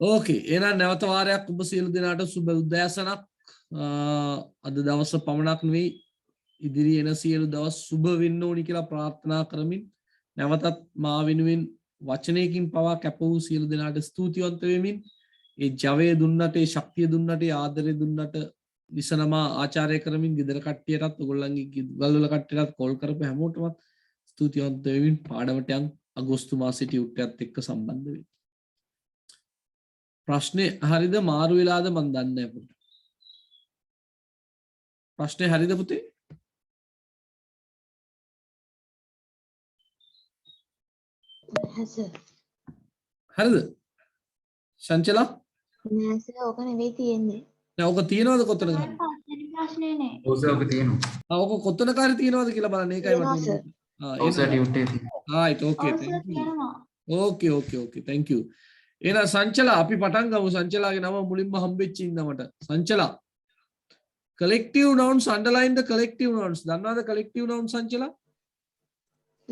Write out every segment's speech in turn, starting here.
ඕකේ එහෙනම් නැවත වාරයක් ඔබ සියලු දෙනාට සුබ උදෑසනක්. අද දවස පමණක් නෙවෙයි ඉදිරි එන සියලු දවස් සුබ වෙන්න ඕනි කියලා ප්‍රාර්ථනා කරමින් නැවතත් මා වෙනුවෙන් වචනයකින් පවා කැප වූ සියලු දෙනාට ස්තුතිවන්ත වෙමින් ඒ ජවය දුන්නට ඒ ශක්තිය දුන්නට ඒ ආදරය දුන්නට විසනමා ආචාර්ය කරමින් ගෙදර කට්ටියටත් ඔයගොල්ලන්ගේ ගල්වල කට්ටියටත් කෝල් කරපු හැමෝටම ස්තුතිවන්ත වෙමින් පාඩමට යන් අගෝස්තු මාසෙට යුක්තයත් එක්ක සම්බන්ධ වෙන්න. ප්‍රශ්නේ හරිද මාරු වෙලාද මන් දන්නේ නැහැ පුතේ. ප්‍රශ්නේ හරිද පුතේ? හරිද? සංචලා? නෑ සර් ඔක නෙවෙයි තියෙන්නේ. නෑ ඔක තියනවද කොතනද? ප්‍රශ්නේ නෑ. ඔව් සර් ඔක තියෙනවා. ඔක කොතනක හරි තියනවද කියලා බලන්න ඒකයි මට. ඔව් සර් ඩියුටි එක තියෙනවා. right okay thank you. okay thank you. එහෙනම් සංචලා අපි පටන් ගමු. සංචලාගේ නම මුලින්ම හම්බෙච්ච ඉඳ මට. සංචලා collective nouns underline the collective nouns. දන්නවද collective nouns සංචලා?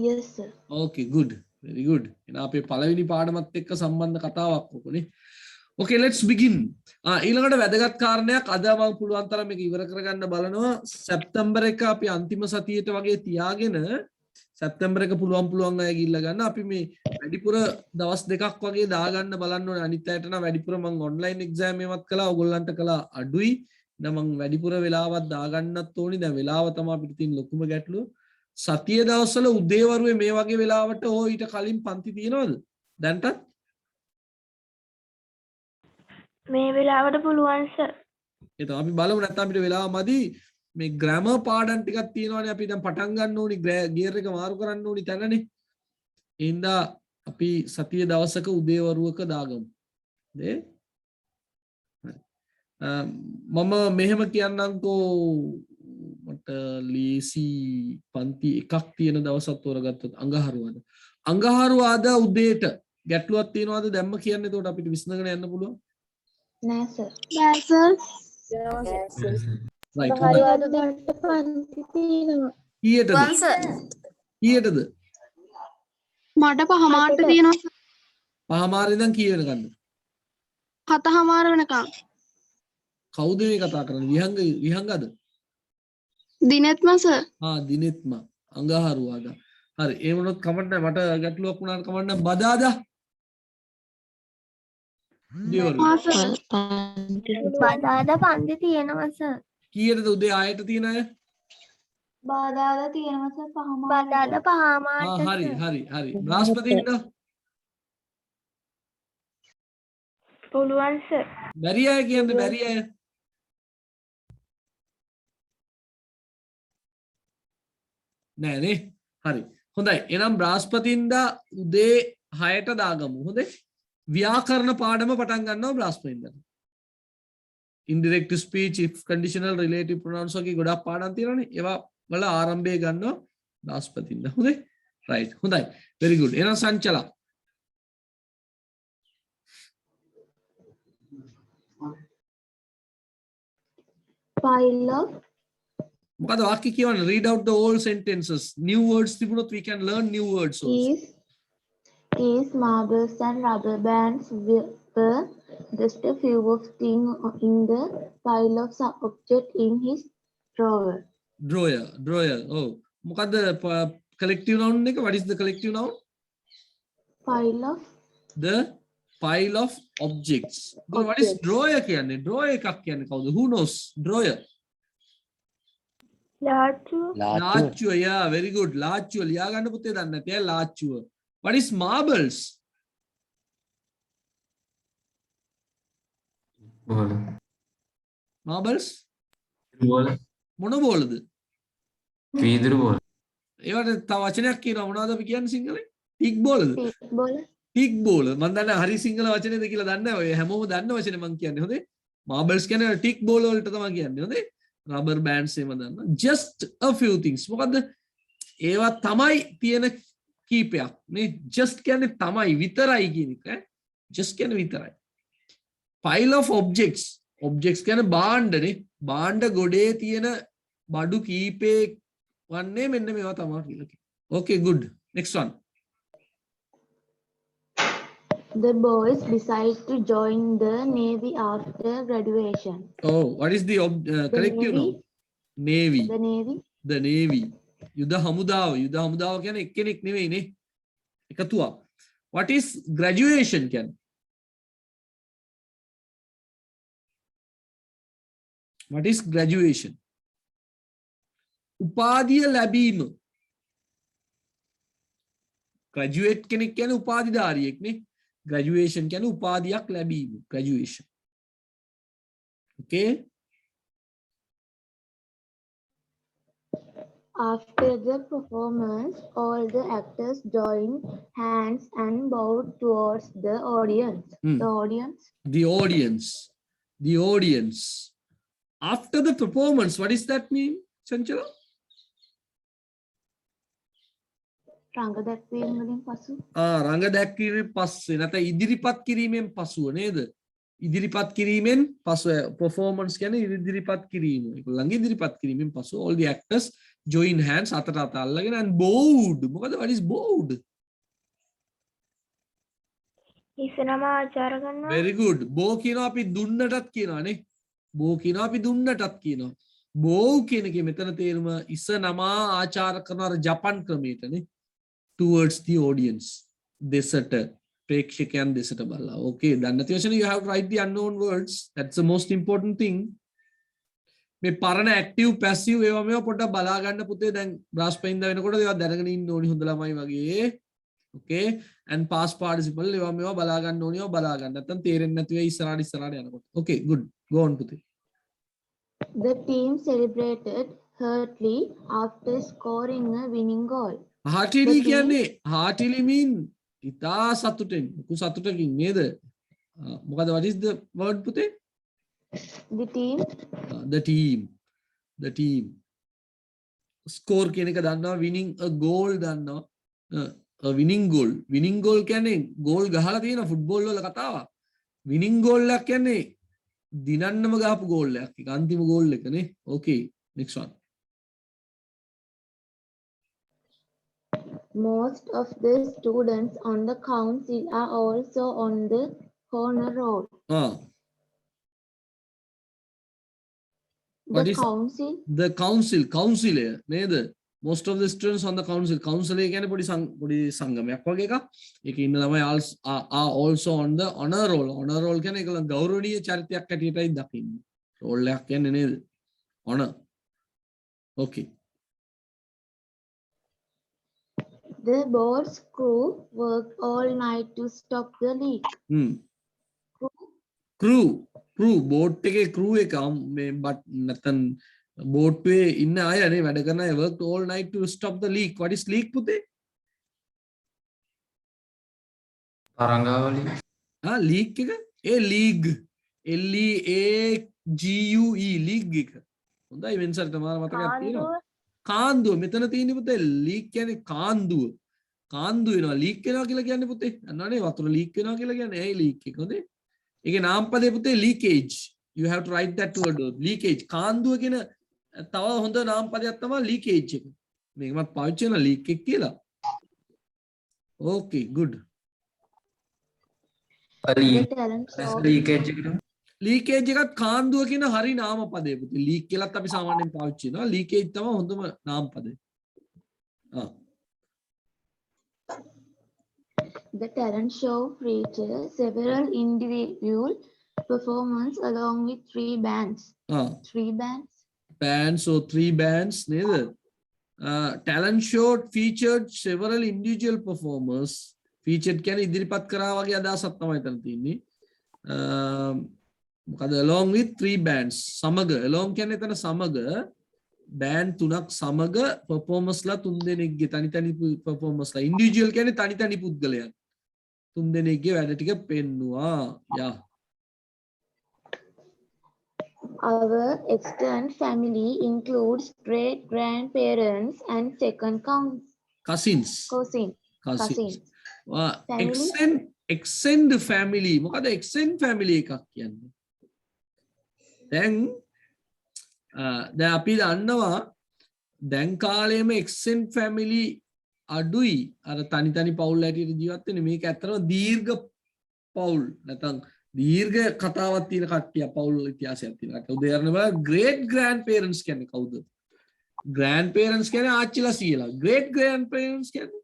yes sir. okay good very good. එහෙනම් අපේ පළවෙනි පාඩමත් එක්ක සම්බන්ධ කතාවක් ඔකනේ. okay let's begin. ඊළඟට වැදගත් කාරණයක් අද මම පුළුවන් තරම් මේක ඉවර කරගන්න බලනවා. සැප්තැම්බර් එක අපි අන්තිම සතියේට වගේ තියාගෙන සැප්තැම්බර් එක පුළුවන් අය ගිහිල්ලා ගන්න. අපි මේ වැඩිපුර දවස් දෙකක් වගේ දාගන්න බලන්න ඕනේ. අනිත් අයට නම් වැඩිපුර මම ඔන්ලයින් එක්සෑම් එකවත් කළා. ඔයගොල්ලන්ට කළා අඩුයි. දැන් මම වැඩිපුර වෙලාවක් දාගන්නත් ඕනි. දැන් වෙලාව තමයි අපිට තියෙන ලොකුම ගැටලුව. සතිය දවස්වල උදේවරුේ මේ වගේ වෙලාවට හෝ ඊට කලින් පන්ති තියනවද? දැන්ටත් මේ වෙලාවට පුළුවන් සර්. ඒක අපි බලමු නැත්නම් අපිට වෙලාව මදි. මේ ග්‍රැමර් පාඩම් ටිකක් තියෙනවානේ අපි දැන් පටන් ගන්න ඕනි ගියර් එක මාරු කරන්න ඕනි තැනනේ. එහෙනම් අපි සතිය දවසක උදේවරුවක දාගමු. නේ? මම මෙහෙම කියන්නම්කෝ මට ලීසි පන්ති එකක් තියෙන දවසක් තෝරගත්තොත් අඟහරුවාද. අඟහරුවාදා උදේට ගැටලුවක් තියෙනවද දැම්ම කියන්නේ එතකොට අපිට විසඳගෙන යන්න පුළුවන්. නෑ සර්. නෑ සර්. right අඟහරුවාදාට පන්ති තියෙනවා. කීයටද? කීයටද? මට පහමාරට තියෙනවා. පහමාර ඉඳන් කී වෙනකන්ද? 7:00 වෙනකම්. කවුද මේ කතා කරන්නේ? විහංගද? දිනෙත්ම සර්. දිනෙත්ම අඟහරුවාදා. හරි ඒ වුණොත් කමන්න මට ගැටලුවක් වුණාට කමන්න බදාදා. බදාදා පන්ති තියෙනවා සර්. කීයටද උදේ ආයෙත් තියෙන අය? බදාදා තියෙනවා සර් පහමාර. බදාදා පහමාරට. හරි. බ්‍රහස්පතින්දා? පුළුවන් සර්. බැරි අය කියන්නේ බැරි අය. නෑනේ. හරි. හොඳයි. එහෙනම් බ්‍රහස්පතින්දා උදේ 6ට දාගමු. හොඳේ? ව්‍යාකරණ පාඩම පටන් ගන්නවා බ්‍රහස්පතින්දා. indirect speech, if conditional, relative pronouns වගේ ගොඩක් පාඩම් තියෙනවානේ. ඒවා වල ආරම්භය ගන්නවා බ්‍රහස්පතින්දා. හොඳේ? right. හොඳයි. very good. එහෙනම් සංචලා file of මොකද වාක්‍ය කියවන්න read out the whole sentences new words තිබුණොත් we can learn new words also. is marbles and rubber bands were just a few of things in the pile of object in his drawer. Oh මොකද collective noun එක? what is the collective noun? the pile of objects. what is drawer කියන්නේ? drawer එකක් කියන්නේ කවුද? who knows drawer? ලාච්චුව. yeah very good. ලාච්චුව ලියා ගන්න පුතේ දන්නේ නැති අය ලාච්චුව. what is marbles? බෝල. marbles බෝල. මොන බෝලද? වීදුරු බෝල. ඒවට තව වචනයක් කියනවා මොනවද අපි කියන්නේ සිංහලෙන්? ටික් බෝලද? බෝල. ටික් බෝල. මම දන්නේ හරි සිංහල වචනේද කියලා දන්නේ නැහැ. ඔය හැමෝම දන්න වචනේ මම කියන්නේ. හොඳේ? marbles කියන්නේ ටික් බෝල වලට තමයි කියන්නේ. හොඳේ? rubber bands එහෙම දන්න. just a few things. මොකද්ද? ඒවා තමයි තියෙන කීපයක් නේ. just කියන්නේ තමයි විතරයි කියන එක. just කියන්නේ විතරයි. pile of objects. objects කියන්නේ භාණ්ඩ නේ. භාණ්ඩ ගොඩේ තියෙන බඩු කීපේ වන්නේ මෙන්න මේවා තමයි කියලා කියනවා. okay good. next one. The boys decide to join the Navy after graduation. Oh, what is the collective Navy. noun? Navy. The Navy. The Navy. යුද හමුදාව. යුද හමුදාව කියන්නේ එක්කෙනෙක් නෙවෙයිනේ. එකතුවක්. What is graduation කියන්නේ? What is graduation? උපාධිය ලැබීම. graduate කෙනෙක් කියන්නේ උපාධිධාරියෙක් නේ. graduation කියන්නේ උපාධියක් ලැබීම. graduation. Okay? After the performance, all the actors joined hands and bowed towards the audience. The audience. The audience. The audience. After the performance, what does that mean, Chanchala? රඟ දැක්වීම වලින් පසු. රඟ දැක්වීමෙන් පස්සේ නැත්නම් ඉදිරිපත් කිරීමෙන් පසුව නේද? ඉදිරිපත් කිරීමෙන් පසුව performance කියන්නේ ඉදිරිපත් කිරීම. ඒගොල්ලන්ගේ ඉදිරිපත් කිරීමෙන් පසුව all the actors join hands අතට අත අල්ලගෙන and bowed. මොකද what is bowed? ඉස්සනම ආචාර කරනවා. Very good. bow කියනවා අපි දුන්නටත් කියනවානේ. bow කියනවා අපි දුන්නටත් කියනවා. bow කියන එකේ මෙතන තේරුම ඉස්සනම ආචාර කරන අර ජපන් ක්‍රමයටනේ. towards the audience. දෙසට ප්‍රේක්ෂකයන් දෙසට බලලා. Okay, දන්න නැති වශයෙන් you have to write the unknown words. That's the most important thing. මේ පරණ active passive ඒවා මේවා පොඩ්ඩක් බලා ගන්න පුතේ. දැන් බ්‍රාස්පයින්ද වෙනකොට ඒවා දැනගෙන ඉන්න ඕනි හොඳ ළමයි වගේ. Okay, and past participle ඒවා මේවා බලා ගන්න ඕනි. ඒවා බලා ගන්න. නැත්නම් තේරෙන්නේ නැති වෙයි ඉස්සරහට යනකොට. Okay, good. Go on පුතේ. The team celebrated heartily after scoring a winning goal. heartily කියන්නේ heartily mean ඉතා සතුටෙන් ලොකු සතුටකින් නේද? මොකද what is the word පුතේ? The team. The team. score කියන එක දන්නවා, winning a goal දන්නවා. a winning goal කියන්නේ goal ගහලා තියෙන ෆුට්බෝල් වල කතාවක්. winning goal එකක් කියන්නේ දිනන්නම ගහපු goal එකක්. ඒක අන්තිම goal එකනේ. Okay, next one. Most of the students on the council are also on the honor roll. What The is council. the council නේද? most of the students on the council එක කියන්නේ පොඩි සංගමයක් වගේ එකක්. ඒකේ ඉන්න ළමයි are also on the honor roll කියන්නේ ඒගොල්ලන් ගෞරවනීය චරිතයක් හැටියටයි දකින්නේ. roll එකක් කියන්නේ නේද? honor. Okay. The board's crew worked all night to stop the leak. crew boat එකේ crew එක මේ නැත්නම් බෝට්ටුවේ ඉන්න අය නේ වැඩ කරන අය worked all night to stop the leak. What is leak පුතේ? තරංගාවලිය. leak එක league LEAGUE league එක. හොඳයි වෙන්සර්ට මාර මතකයක් තියෙනවා. කාන්දුව මෙතන තියෙන්නේ පුතේ leak කියන්නේ කාන්දුව. කාන්දු වෙනවා leak වෙනවා කියලා කියන්නේ පුතේ. අන්නනේ වතුර leak වෙනවා කියලා කියන්නේ ඒ leak එක. හොඳේ. ඒකේ නාමපදේ පුතේ leakage. You have to write that word leakage. කාන්දුව කියන තව හොඳ නාමපදයක් තමයි leakage එක. මේකමත් පාවිච්චි කරන leak එක කියලා. Okay, good. leakage එකත් කාන්දුව කියන හරි නාමපදේ පුතේ. leak කියලාත් අපි සාමාන්‍යයෙන් පාවිච්චි කරනවා. leakage තමයි හොඳම නාමපදේ. The talent show features several individual performances along with three bands. Three bands. Bands or three bands නේද? talent show featured several individual performers. featured කියන්නේ ඉදිරිපත් කරා වගේ අදහසක් තමයි එතන තියෙන්නේ. මොකද along with three bands සමග along කියන්නේ එතන සමග band තුනක් සමග performers ලා තුන් දෙනෙක්ගේ තනි තනි performers ලා individual කියන්නේ තනි තනි පුද්ගලයන් තුන් දෙනෙක්ගේ වැඩ ටික පෙන්නුවා. yeah. Our extended family includes great grandparents and second cousins. extend family මොකද extend family එකක් කියන්නේ? දැන් අපි දන්නවා දැන් කාලේම extend family අඩුයි. අර තනි තනි පවුල් හැටියට ජීවත් වෙන්නේ. මේක ඇත්තටම දීර්ඝ පවුල් නැත්නම් දීර්ඝ කතාවක් තියෙන කට්ටිය පවුල් ඉතිහාසයක් තියෙන කට්ටිය. උදාහරණ බලන්න great grandparents කියන්නේ කවුද? grandparents කියන්නේ ආච්චිලා සීයලා. great grandparents කියන්නේ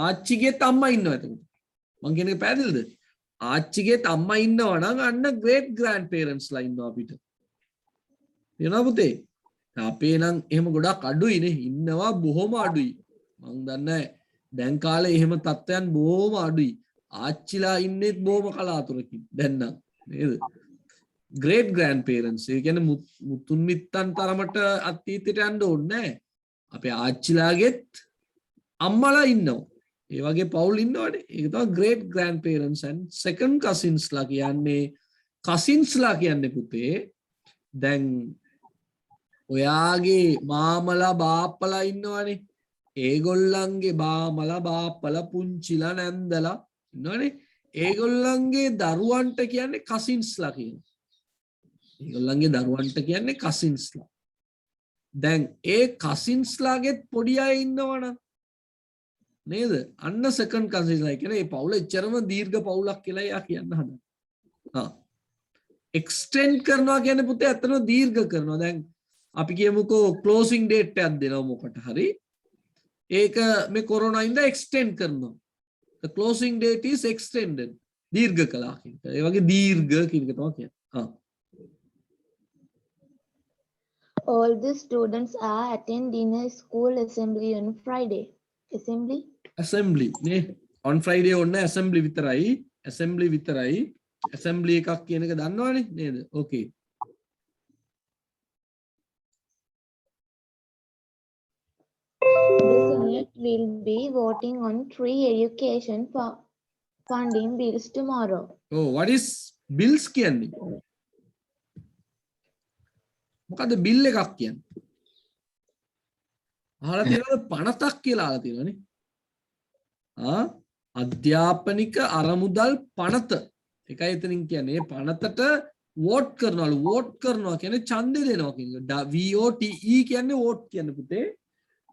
ආච්චිගේත් අම්මා ඉන්නවා එතකොට. මං කියන එක පැහැදිලිද? ආච්චිගේත් අම්මා ඉන්නවා නම් අන්න great grandparents ලා ඉන්නවා අපිට. එනවා පුතේ. අපේ නම් එහෙම ගොඩක් අඩුයිනේ. ඉන්නවා බොහොම අඩුයි. මං දන්නේ දැන් කාලේ එහෙම තත්ත්වයන් බොහොම අඩුයි. ආච්චිලා ඉන්නෙත් බොහොම කලාතුරකින්. දැන් නම් නේද? great grandparents ඒ කියන්නේ මුතුන් මිත්තන් තරමට අතීතයට යන්න ඕනේ නැහැ. අපේ ආච්චිලාගෙත් අම්මලා ඉන්නවා. ඒ වගේ පවුල් ඉන්නවනේ. ඒක තමයි great grandparents and second cousins ලා කියන්නේ. cousins ලා කියන්නේ පුතේ දැන් ඔයාගේ මාමලා බාප්පලා ඉන්නවනේ. ඒගොල්ලන්ගේ බාමලා බාප්පලා පුංචිලා නැන්දලා ඉන්නවනේ. ඒගොල්ලන්ගේ දරුවන්ට කියන්නේ cousins ලා කියනවා. ඒගොල්ලන්ගේ දරුවන්ට කියන්නේ cousins ලා. දැන් ඒ cousins ලාගෙත් පොඩි අය ඉන්නවනම් නේද? අන්න second cousins ලා කියන්නේ මේ පවුල එච්චරම දීර්ඝ පවුලක් කියලා එයා කියන්න හදනවා. extend කරනවා කියන්නේ පුතේ අතන දීර්ඝ කරනවා. දැන් අපි කියමුකෝ closing date එකක් දෙනවා මොකට හරි. ඒක මේ corona ඉඳ extend කරනවා. the closing date is extended. දීර්ඝ කළා කියන එක. ඒ වගේ දීර්ඝ කියන එක තමයි කියන්නේ. All the students are attending a school assembly on Friday. Assembly? assembly නේ on Friday ඔන්න assembly විතරයි. assembly විතරයි. assembly එකක් කියන එක දන්නවනේ නේද? okay. The Senate will be voting on 3 education funding bills tomorrow. oh what is bills කියන්නේ? මොකද්ද bill එකක් කියන්නේ? අහලා තියෙනවද පනතක් කියලා අහලා තියෙනවනේ. අධ්‍යාපනික අරමුදල් පනත. එකයි එතනින් කියන්නේ පනතට වෝට් කරනවලු. වෝට් කරනවා කියන්නේ ඡන්දය දෙනවා කියන එක. VOTE කියන්නේ වෝට් කියන්නේ පුතේ.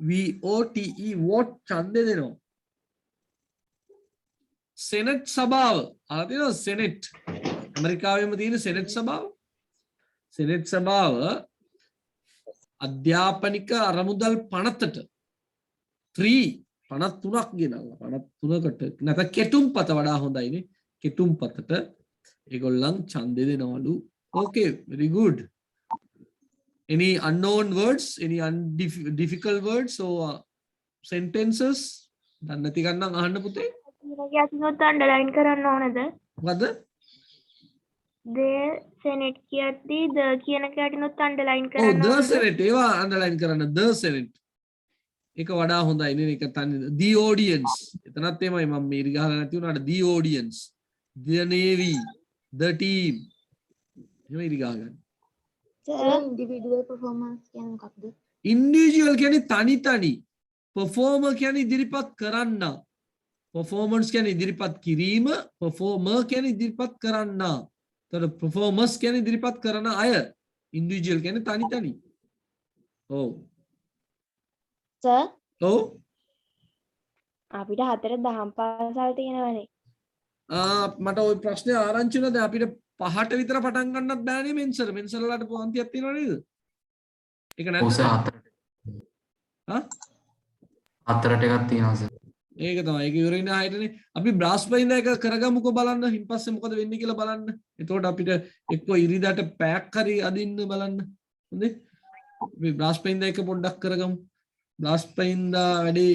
VOTE වෝට් ඡන්දය දෙනවා. සෙනෙට් සභාව. අහලා තියෙනවද සෙනෙට්? ඇමරිකාවෙම තියෙන සෙනෙට් සභාව. සෙනෙට් සභාව අධ්‍යාපනික අරමුදල් පනතට 53ක් ගෙනල්ලා 53කට නැත්නම් කෙටුම්පත වඩා හොඳයිනේ. කෙටුම්පතට ඒගොල්ලන් ඡන්දෙ දෙනවලු. okay very good. any unknown words, any difficult words or sentences දන්නේ නැති ගන්න අහන්න පුතේ. මේක අතිනොත් අන්ඩර්ලයින් කරන්න ඕනද? මොකද? the senate කියද්දි the කියන කැටිනොත් අන්ඩර්ලයින් ඔව් කරන්න the senate ඒවා අන්ඩර්ලයින් කරන්න. the senate ඒක වඩා හොඳයි නේ. ඒක තනි the audience එතනත් එමය මම මේ ඉරි ගහලා නැති වුණාට the audience, the navy, the team එහෙම ඉරි ගහ ගන්න. Sir, individual performance කියන්නේ මොකක්ද? individual කියන්නේ තනි තනි. performer කියන්නේ ඉදිරිපත් කරන්න. performance කියන්නේ ඉදිරිපත් කිරීම. performer කියන්නේ ඉදිරිපත් කරන්න. තර performers කියන්නේ ඉදිරිපත් කරන අය. individual කියන්නේ තනි තනි. ඔව්. සර් ඔව්. අපිට 4 දහම් පාසල් තියෙනවනේ. මට ওই ප්‍රශ්නේ ආරංචි වුණා. දැන් අපිට 5ට විතර පටන් ගන්නත් බෑනේ මෙන්සර්. මෙන්සර්ලාට පන්තියක් තියෙනව නේද? ඒක නැත්නම් ඔව් සර් 4ට එකක් තියෙනවා සර්. ඒක තමයි. ඒක ඉවර වෙන ආයතනේ අපි බ්‍රාස්පයින්ද එක කරගමුකෝ බලන්න. ඊට පස්සේ මොකද වෙන්නේ කියලා බලන්න. එතකොට අපිට එක්ක ඉරිදාට පැයක් හරි අදින්න බලන්න. හොඳේ? අපි බ්‍රාස්පයින්ද එක පොඩ්ඩක් කරගමු. බ්‍රාස්පයින්ද වැඩි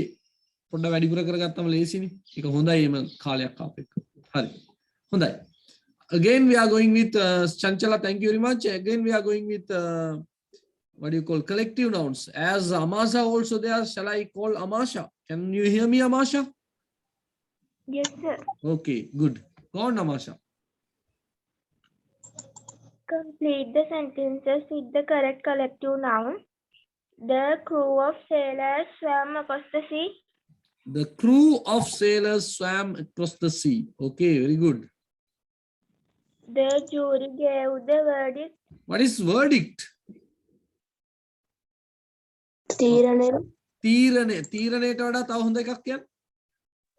පොඩ්ඩක් වැඩිපුර කරගත්තම ලේසිනේ. ඒක හොඳයි එම කාලයක් ආපෙක. හරි. හොඳයි. Again we are going with Chanchala, thank you very much. Again we are going with what do you call collective nouns. As Amasha also there, shall I call Amasha? Can you hear me, Amasha? Yes sir. Okay, good. Go on, Amasha. Complete the sentences with the correct collective noun. The crew of sailors swam across the sea. The crew of sailors swam across the sea. Okay, very good. The jury gave the verdict. What is verdict? තීරණය. තීරණය. තීරණයට වඩා තව හොඳ එකක් කියන්න.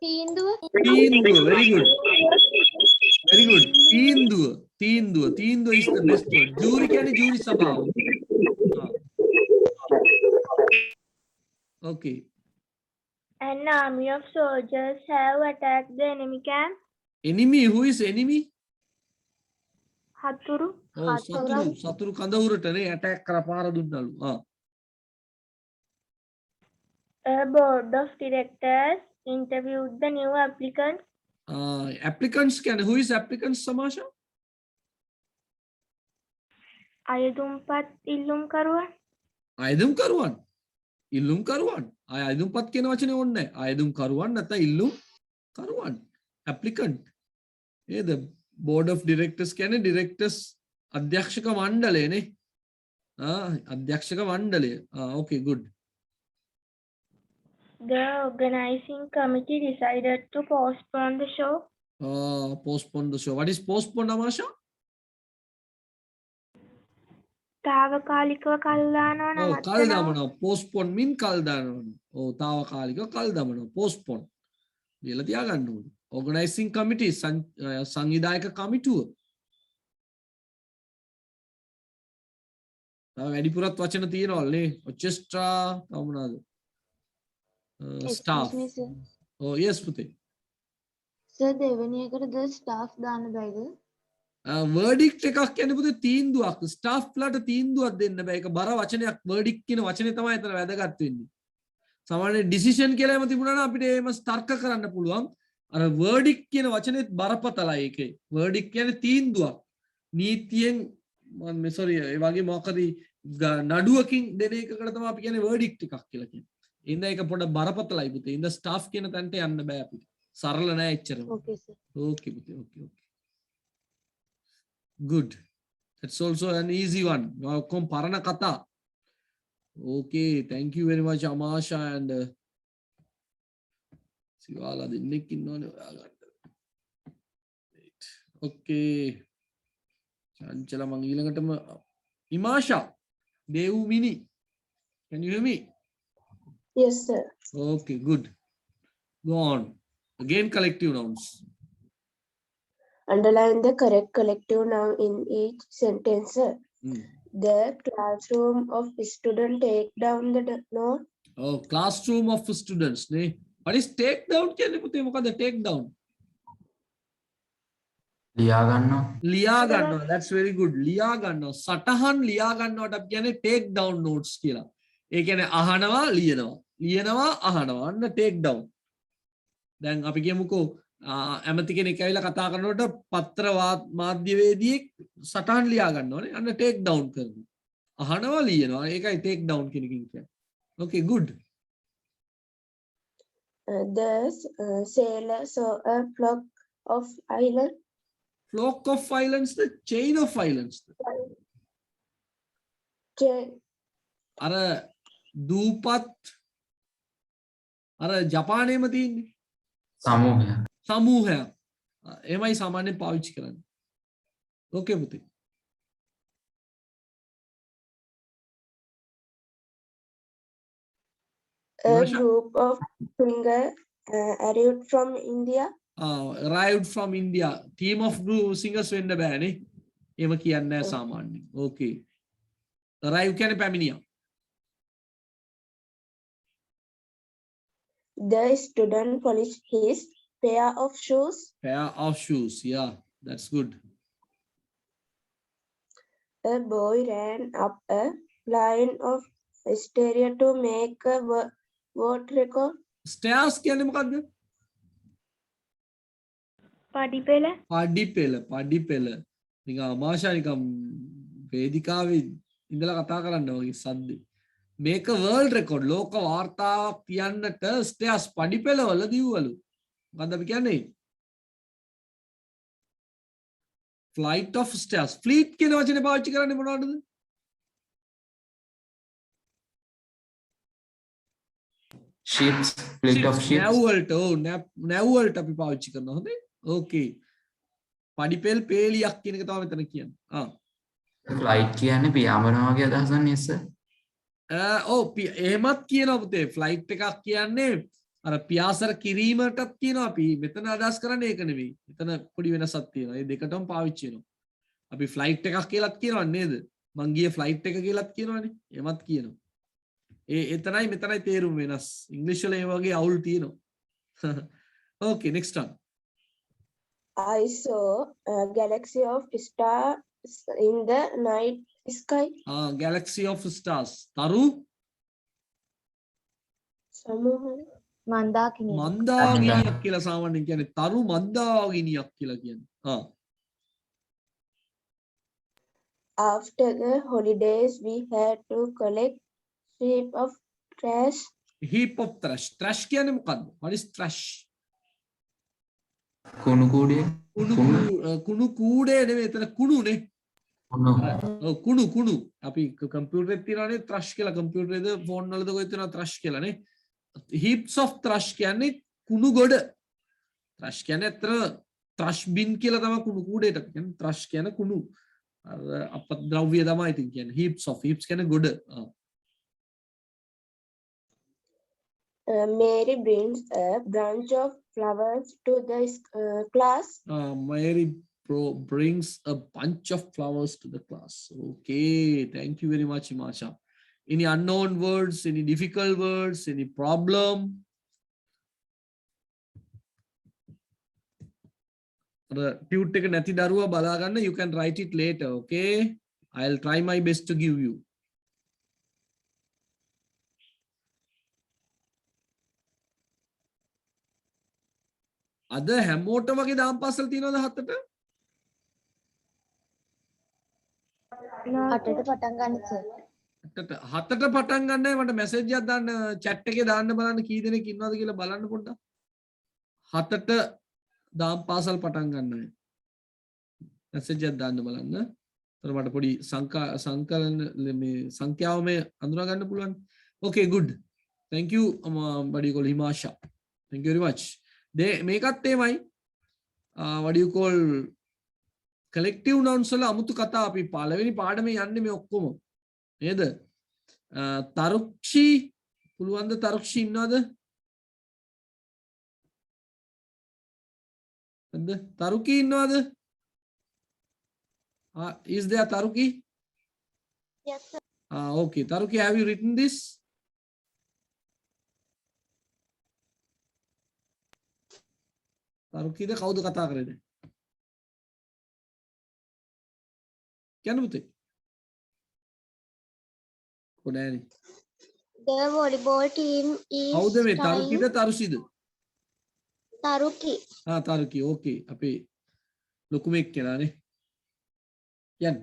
තීන්දුව තීන්දුව. Very good. Very good. තීන්දුව. තීන්දුව. තීන්දුව is the best word. Jury කියන්නේ ජූරි සභාව. Okay. An army of soldiers have attacked the enemy camp. Enemy. Who is enemy? හතුරු Oh, සතුරු කඳවුරටනේ attack කරලා පාර දුන්නලු. A board of directors interviewed the new applicants. Applicants කියන්නේ who is applicants සමාෂා? අයදුම්පත් ඉල්ලුම්කරුවන්. අයදුම්කරුවන්. ඉල්ලුම්කරුවන්. අයදුම්පත් කියන වචනේ ඕනේ නැහැ. අයදුම්කරුවන් නැත්නම් ඉල්ලුම්කරුවන්. applicant. the board of directors කියන්නේ directors අධ්‍යක්ෂක මණ්ඩලයනේ. අධ්‍යක්ෂක මණ්ඩලය. Okay, good. The organizing committee decided to postpone the show. Postpone the show. What is postpone, Amasha? තාවකාලිකව කල් දානවා Oh, නවත්තනවා. කල් දාමනවා. Postpone mean කල් දානවා. Oh, තාවකාලිකව කල් දාමනවා. Postpone. ලියලා තියාගන්න ඕනේ. Organizing committee සංවිධායක කමිටුව. තව වැඩිපුරත් වචන තියෙනවල්නේ. orchestra තව මොනවාද? Staff. Excuse me, sir. Oh, yes, පුතේ. සර් දෙවෙනි එකට ද ස්ටාෆ් දාන්න බෑද? verdict එකක් කියන්නේ පුතේ තීන්දුවක්. staff ලාට තීන්දුවක් දෙන්න බෑ. ඒක බර වචනයක්. verdict කියන වචනේ තමයි එතන වැදගත් වෙන්නේ. සාමාන්‍ය decision කියලා එම තිබුණා නම් අපිට එහෙම තර්ක කරන්න පුළුවන්. අර verdict කියන වචනේත් බරපතලයි ඒකේ. verdict කියන්නේ තීන්දුවක්. නීතියෙන් මම sorry ඒ වගේ මොකක්ද නඩුවකින් දෙන එකකට තමයි අපි කියන්නේ verdict එකක් කියලා කියන්නේ. ඉතින් ඒක පොඩ බරපතලයි පුතේ. ඉතින් staff කියන තැනට යන්න බෑ අපිට. සරල නෑ එච්චරම. Okay, sir. Okay පුතේ. Okay. Good. That's also an easy one. ඔක්කොම පරණ කතා. Okay, thank you very much Amasha and සිවාලා දෙන්නෙක් ඉන්නවනේ ඔයාලට. Okay. චංචල මං ඊළඟටම Imasha, Devumini. Can you hear me? Yes, sir. Okay, good. Go on. Again collective nouns. Underline the correct collective noun in each sentence. Hmm. The classroom of student take down the note. Oh, classroom of students. Ne? What is take down? කියන්නේ පුතේ මොකද take down? ලියා ගන්නවා. ලියා ගන්නවා. That's very good. ලියා ගන්නවා. සටහන් ලියා ගන්නවට අපි කියන්නේ take down notes කියලා. ඒ කියන්නේ අහනවා ලියනවා. ලියනවා අහනවා. අන්න take down. දැන් අපි කියමුකෝ ඇමති කෙනෙක් ඇවිල්ලා කතා කරනකොට පත්‍ර මාධ්‍යවේදියෙක් සටහන් ලියා ගන්නවානේ. අන්න take down කරනවා. අහනවා ලියනවා. ඒකයි take down කියන එකකින් කියන්නේ. Okay, good. The sailor saw a flock of islands. Flock of islands, the chain of islands. අර දූපත් අර ජපානයේම තියෙන්නේ සමූහය. සමූහයක්. එහෙමයි සාමාන්‍යයෙන් පාවිච්චි කරන්නේ. ඕකේ පුතේ. A Masha? group of singers arrived from India. Arrived from India. Team of singers වෙන්න බෑනේ. එහෙම කියන්නේ නැහැ සාමාන්‍යයෙන්. Okay. Arrive කියන්නේ පැමිණියා. The student polished his pair of shoes. Pair of shoes. Yeah, that's good. A boy ran up a line of stairs to make a world record. Stairs කියන්නේ මොකද්ද? පඩිපෙළ. පඩිපෙළ. නිකන් අමාෂා නිකන් වේදිකාවේ ඉඳලා කතා කරන්න වගේ සද්ද. මේක world record ලෝක වාර්තාවක් කියන්නට stairs පඩිපෙළවල දිව්වලු. මොකද්ද අපි කියන්නේ? flight of stairs. fleet කියන වචනේ පාවිච්චි කරන්නේ මොනවටද? ships, fleet of ships. නැව්වලට නැව්වලට අපි පාවිච්චි කරනවා. හොඳේ. Okay. පඩිපෙළ පේලියක් කියන එක තමයි මෙතන කියන්නේ. flight කියන්නේ පියාඹනවා වගේ අදහසක් නේ සර්. එහෙමත් කියනවා පුතේ. ෆ්ලයිට් එකක් කියන්නේ අර පියාසර කිරීමටත් කියනවා අපි මෙතන අදහස් කරන්නේ ඒක නෙවෙයි. එතන පොඩි වෙනසක් තියෙනවා. මේ දෙකටම පාවිච්චි වෙනවා. අපි ෆ්ලයිට් එකක් කියලාත් කියනවා නේද? මං ගියේ ෆ්ලයිට් එක කියලාත් කියනවනේ. එමත් කියනවා. එතනයි මෙතනයි තේරුම් වෙනස්. ඉංග්‍රීසි වල ඒ වගේ අවුල් තියෙනවා. Okay, next one. I saw a galaxy of stars in the night sky. Galaxy of stars. Taru? සමූහය. මන්දාකිණි. මන්දාගිනියක් කියලා සාමාන්‍යයෙන් කියන්නේ තරු මන්දාගිනියක් කියලා කියන්නේ. After the holidays, we had to collect heap of trash. Heap of trash. Trash කියන්නේ මොකද්ද? What is trash? කුණු කූඩේ කුණු කූඩේ නෙවෙයි එතන කුණුනේ. කුණු කුණු අපි කම්පියුටර් එකේ තියනවානේ trash කියලා කම්පියුටර් එකේ ෆෝන් වලද කොහෙද තියෙනවා trash කියලා නේ. heaps of trash කියන්නේ කුණු ගොඩ. trash කියන්නේ අතර trash bin කියලා තමයි කුණු කූඩේට කියන්නේ trash කියන්නේ කුණු අපද්‍රව්‍ය තමයි ඉතින් කියන්නේ heaps කියන්නේ ගොඩ. Mary brings a branch of flowers to the class. Mary brings a bunch of flowers to the class. Okay, thank you very much, Himasha. Any unknown words, any difficult words, any problem? Tute එක නැති දරුවා බලා ගන්න, you can write it later, okay? I'll try my best to give you. අද හැමෝටම වගේ දාම් පාසල් තියනවද හතට? අටට පටන් ගන්න සර්. හතට පටන් ගන්නයි මට මැසේජ් එකක් දාන්න chat එකේ දාන්න බලන්න කී දෙනෙක් ඉන්නවද කියලා බලන්න පොඩ්ඩක්. හතට දාම් පාසල් පටන් ගන්නයි. මැසේජ් එකක් දාන්න බලන්න. එතකොට මට පොඩි සංකලන මේ සංඛ්‍යාව මේ අඳුනා ගන්න පුළුවන්. Okay, good. Thank you what do you call Himasha. Thank you very much. මේකත් එමයයි what do you call collective nouns වල අමුතු කතා අපි පළවෙනි පාඩමේ යන්නේ මේ ඔක්කොම නේද? තරුක්ෂි පුළුවන්ද තරුක්ෂි ඉන්නවද? නැද්ද? තරුකි ඉන්නවද? Is there Taruki? Yes sir. Okay, Taruki, have you written this? තරුකීද කවුද කතා කරන්නේ? කියන්න පුතේ. කොහේනේ? The volleyball team is කවුද මේ තරුකීද තරුෂිද? Taruki. තරුකි. Okay. අපේ ලොකු මේක් කියලානේ. කියන්න.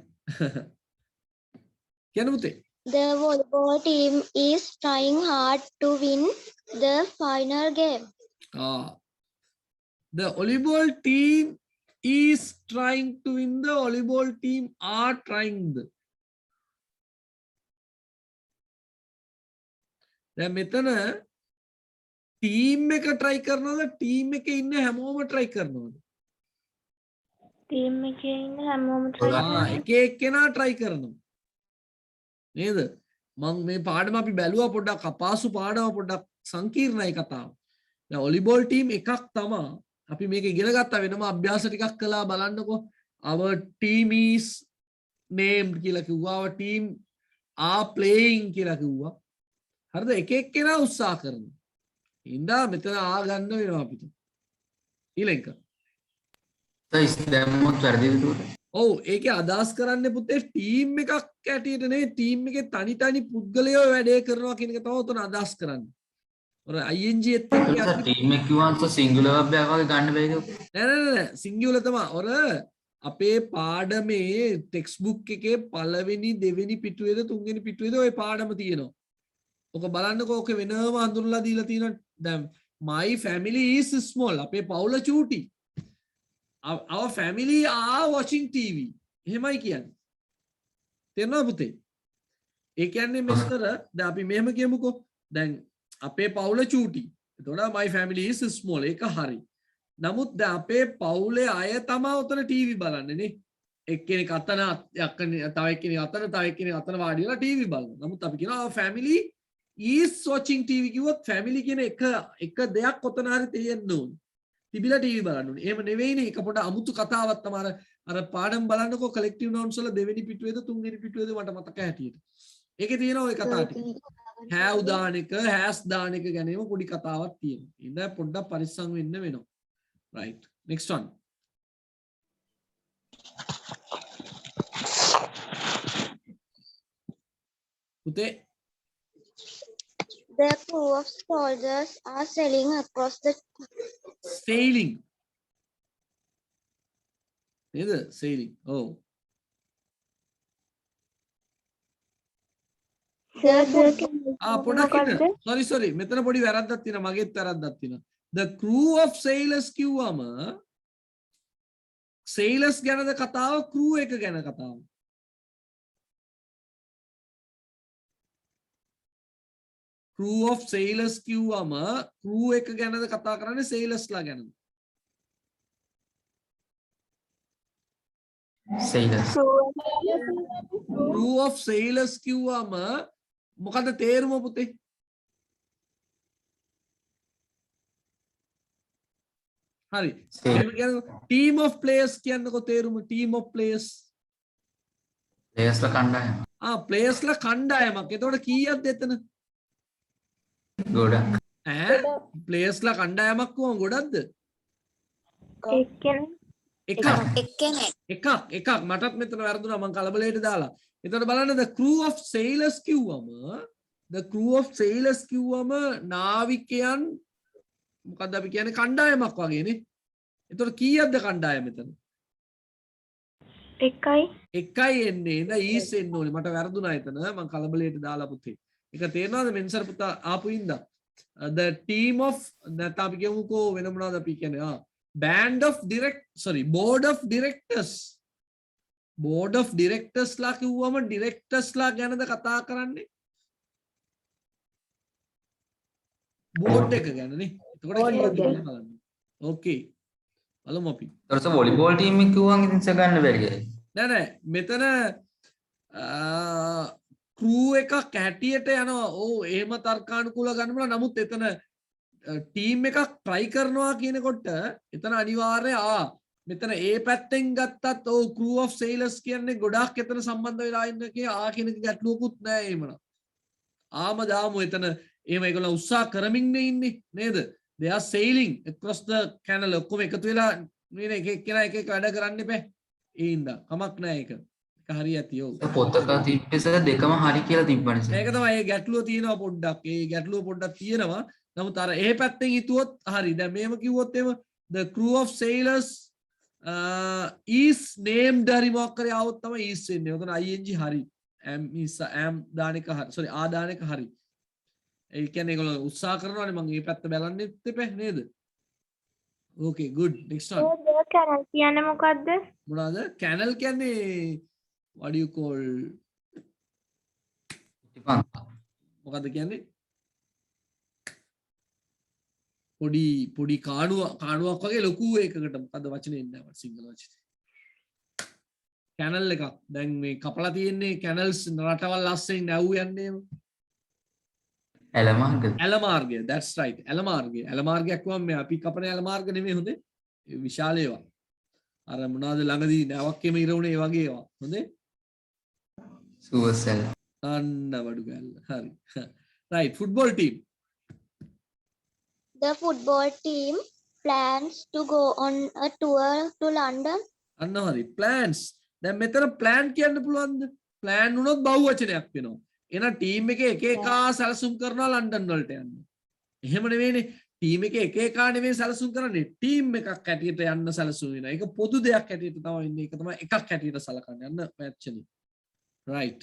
කියන්න පුතේ. The volleyball team is trying hard to win the final game. The volleyball team is trying to win. The volleyball team are trying. දැන් මෙතන ටීම් එක try කරනවද ටීම් එකේ ඉන්න හැමෝම try කරනවද? ටීම් එකේ ඉන්න හැමෝම try කරනවා. එක එක්කෙනා try කරනවා. නේද? මම මේ පාඩම අපි බැලුවා පොඩ්ඩක් අපහසු පාඩම පොඩ්ඩක් සංකීර්ණයි කතාව. දැන් volleyball team එකක් තමයි අපි මේක ඉගෙන ගත්තා වෙනම අභ්‍යාස ටිකක් කළා බලන්නකෝ. our team is named කියලා කිව්වා. our team are playing කියලා කිව්වා. හරිද? එක එක්කෙනා උත්සාහ කරනවා. ඉඳා මෙතන ආ ගන්න වෙනවා අපිට. ඊළඟ. දැම්මොත් වැරදිද උඩ? ඔව් ඒකේ අදහස් කරන්නේ පුතේ ටීම් එකක් ඇටියට නෙවෙයි ටීම් එකේ තනි තනි පුද්ගලයෝ වැඩේ කරනවා කියන එක තමයි උතන අදහස් කරන්නේ. ඔර ING එත් ටීම් එක කිව්වන්ත සිංගුලර් වර්බයක් වගේ ගන්න බැයිද? නෑ සිංගියුලර් තමයි. ඔර අපේ පාඩමේ ටෙක්ස්ට් බුක් එකේ පළවෙනි දෙවෙනි පිටුවේද තුන්වෙනි පිටුවේද ওই පාඩම තියෙනවා. ඔක බලන්නකෝ ඔක වෙනම හඳුන්වලා දීලා තියෙනවා. දැන් my family is small. අපේ පවුල චූටි. our family are watching TV. එහෙමයි කියන්නේ. තේරෙනවද පුතේ? ඒ කියන්නේ මෙතන දැන් අපි මෙහෙම කියමුකෝ. දැන් අපේ පවුල චූටි. එතකොට my family is small. ඒක හරි. නමුත් දැන් අපේ පවුලේ අය තමයි උතන ටීවී බලන්නේ නේ. එක්කෙනෙක් අතන තව එක්කෙනෙක් අතන වාඩි වෙලා ටීවී බලනවා. නමුත් අපි කියනවා our family is watching TV කිව්වොත් family කියන එක දෙයක් කොතන හරි තියෙන්න ඕන. තිබිලා TV බලන්න ඕනේ. එහෙම නෙවෙයිනේ. ඒක පොඩ අමුතු කතාවක් තමයි. අර පාඩම් බලන්නකෝ collective nouns වල දෙවෙනි පිටුවේද තුන්වෙනි පිටුවේද මට මතක හැටියට. ඒකේ තියෙනවා ওই කතාව ටික. have දාන එක, has දාන එක ගැනීම පොඩි කතාවක් තියෙනවා. ඉතින් පොඩ්ඩක් පරිස්සම් වෙන්න වෙනවා. right. next one. පුතේ The crew of soldiers are sailing across the sailing. නේද? sailing. ඔව්. පොඩක් sorry මෙතන පොඩි වැරද්දක් තියෙනවා මගේත් වැරද්දක් තියෙනවා. The crew of sailors කිව්වම sailors ගැනද කතාව crew එක ගැන කතාව. crew of sailors කිව්වම crew එක ගැනද කතා කරන්නේ sailors ලා ගැනද? sailors. crew of sailors කිව්වම මොකද තේරුම පුතේ? හරි. team of players කියන්නකො තේරුම team of players. players ලා කණ්ඩායම. players ලා කණ්ඩායමක්. එතකොට කීයක්ද එතන? ගොඩක්. players ලා කණ්ඩායමක් කොහොම ගොඩක්ද? එකක් මටත් මෙතන වැරදුනා මම කලබලයට දාලා. එතකොට බලන්න the crew of sailors කිව්වම නාවිකයන් මොකද්ද අපි කියන්නේ කණ්ඩායමක් වගේනේ. එතකොට කීයක්ද කණ්ඩායම මෙතන? එකයි එන්නේ. නේද? ඊස් එන්න ඕනේ. මට වැරදුනා එතන. මම කලබලයට දාලා පුතේ. ඒක තේරෙනවද මෙන්සර් පුතා ආපු ඉඳා? the team of නැත්නම් අපි කියමුකෝ වෙන මොනවද අපි කියන්නේ? board of directors. board of directors ලා කිව්වම directors ලා ගැනද කතා කරන්නේ? board එක ගැනනේ. එතකොට බලන්න. okay. බලමු අපි. ඊට වොලිබෝල් ටීම් එක කිව්වම ඉතින් ගන්න බැරි ගයි. නෑ මෙතන crew එකක් හැටියට යනවා. ඔව් එහෙම තර්කානුකූලව ගන්න බලා. නමුත් එතන ටීම් එකක් try කරනවා කියනකොට එතන අනිවාර්යයෙන් මෙතන ඒ පැත්තෙන් ගත්තත් ඔව් crew of sailors කියන්නේ ගොඩාක් එතන සම්බන්ධ වෙලා ඉන්න කියන ගැටලුවකුත් නෑ එහෙමනම්. දාමු එතන එහෙම ඒගොල්ලෝ උත්සාහ කරමින් ඉන්නේ නේද? they are sailing across the canal. ඔක්කොම එකතු වෙලා නේද එක වැඩ කරන්න එපා. ඒ ඉඳා කමක් නෑ ඒක. ඒක හරි ඇති ඔව්. පොතක තිබ්බෙස දෙකම හරි කියලා තිබ්බනේ. ඒක තමයි ඒ ගැටලුව තියෙනවා පොඩ්ඩක්. ඒ ගැටලුව පොඩ්ඩක් තියෙනවා. නමුත් අර ඒ පැත්තෙන් හිතුවොත් හරි. දැන් මේව කිව්වොත් එහෙම the crew of sailors is named හරි මොකක් කරේ આવොත් තමයි is වෙන්නේ. උතන ing හරි. am දාන එක හරි. sorry දාන එක හරි. ඒ කියන්නේ ඒගොල්ලෝ උත්සාහ කරනවානේ මම මේ පැත්ත බලන්නෙත් එපා නේද? okay good next one. canal කියන්නේ මොකද්ද? මොනවාද? canal කියන්නේ what do you call මොකද්ද කියන්නේ? පොඩි කාණුවක් වගේ ලොකු එකකට මොකද්ද වචනේ එන්නේ නැහැ සිංහල වචනේ. කැනල් එකක්. දැන් මේ කපලා තියෙන්නේ කැනල්ස් රටවල් ලස්සෙන් නැව් යන්නේ. ඇලමාර්ගය. that's right. ඇලමාර්ගයක් වම් මේ අපි කපන ඇලමාර්ග නෙමෙයි හොඳේ. විශාල ඒවා. අර මොනවාද ළඟදී නැවක් එම ඉරුණේ ඒ වගේ ඒවා. හොඳේ. සුවසල්. අන්න වඩු ගැල්ල. හරි. right. football team. The football team plans to go on a tour to London. අන්න හරි. plans. දැන් මෙතන plan කියන්න පුළුවන්ද? plan වුණොත් බහුවචනයක් වෙනවා. එහෙනම් ටීම් එකේ එක සැලසුම් කරනවා ලන්ඩන් වලට යන්න. එහෙම නෙවෙයිනේ. ටීම් එකේ එක නෙවෙයි සැලසුම් කරන්නේ. ටීම් එකක් හැටියට යන්න සැලසුම් වෙනවා. ඒක පොදු දෙයක් හැටියට තමයි ඉන්නේ. ඒක තමයි එකක් හැටියට සලකන්නේ. යන්න actually. right.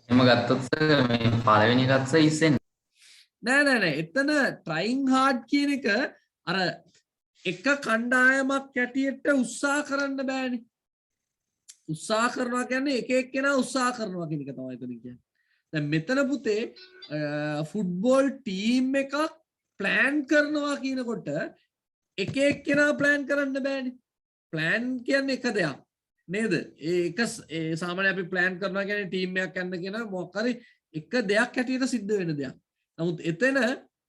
එහෙම ගත්තොත් මේ පළවෙනි එකත් ඉස්සෙන් නෑ. එතන trying hard කියන එක අර එක කණ්ඩායමක් හැටියට උත්සාහ කරන්න බෑනේ. උත්සාහ කරනවා කියන්නේ එක එක්කෙනා උත්සාහ කරනවා කියන එක තමයි එතන කියන්නේ. දැන් මෙතන පුතේ ෆුට්බෝල් ටීම් එකක් ප්ලෑන් කරනවා කියනකොට එක එක්කෙනා ප්ලෑන් කරන්න බෑනේ. ප්ලෑන් කියන්නේ එක දෙයක් නේද? ඒක සාමාන්‍යයෙන් අපි ප්ලෑන් කරනවා කියන්නේ ටීම් එකක් යන්න කියන මොකක් හරි එක දෙයක් හැටියට සිද්ධ වෙන දෙයක්. නමුත් එතන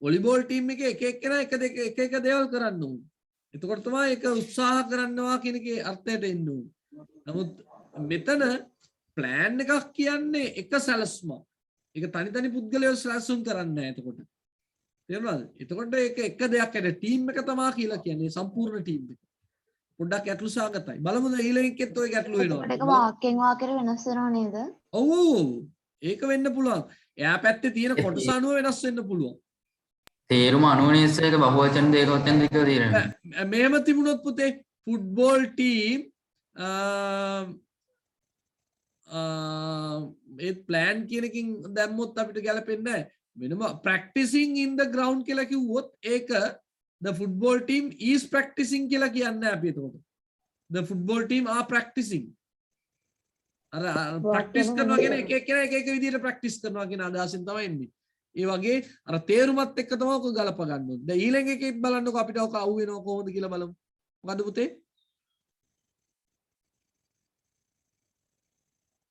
වොලිබෝල් ටීම් එකේ එක එක්කෙනා එක දේවල් කරන්න ඕනේ. එතකොට තමයි ඒක උත්සාහ කරනවා කියන එකේ අර්ථයට එන්න ඕනේ. නමුත් මෙතන ප්ලෑන් එකක් කියන්නේ එක සැලසුමක්. ඒක තනි පුද්ගලයෝ සැලසුම් කරන්නේ නැහැ එතකොට. තේරුණාද? එතකොට ඒක එක දෙයක් ඇද ටීම් එක තමයි කියලා කියන්නේ සම්පූර්ණ ටීම් එක. පොඩ්ඩක් ගැටලු සාගතයි. බලමු ඊළඟකෙත් ඔය ගැටලු වෙනවා. ඒක වාක්‍යයෙන් වාක්‍යයට වෙනස් වෙනව නේද? ඔව් ඒක වෙන්න පුළුවන්. එයා පැත්තේ තියෙන කොටස අනුව වෙනස් වෙන්න පුළුවන්. තේරුම අනුවනේස එක බහුවචන දෙක වචන දෙක තේරෙනවා. මෙහෙම තිබුණොත් පුතේ ෆුට්බෝල් ටීම් ඒ ප්ලෑන් කියන එකකින් දැම්මොත් අපිට ගැලපෙන්නේ නැහැ. වෙනම practicing in the ground කියලා කිව්වොත් ඒක the football team is practicing කියලා කියන්නේ අපි එතකොට. The football team are practicing. අර ප්‍රැක්ටිස් කරනවා කියන එක එක විදිහට ප්‍රැක්ටිස් කරනවා කියන අදහසින් තමයි එන්නේ. ඒ වගේ අර තේරුමත් එක්ක තමයි ඔක ගලප ගන්න ඕනේ. දැන් ඊළඟ එකේ බලන්නකෝ අපිට ඔක අවු වෙනව කොහොමද කියලා බලමු. මොකද පුතේ?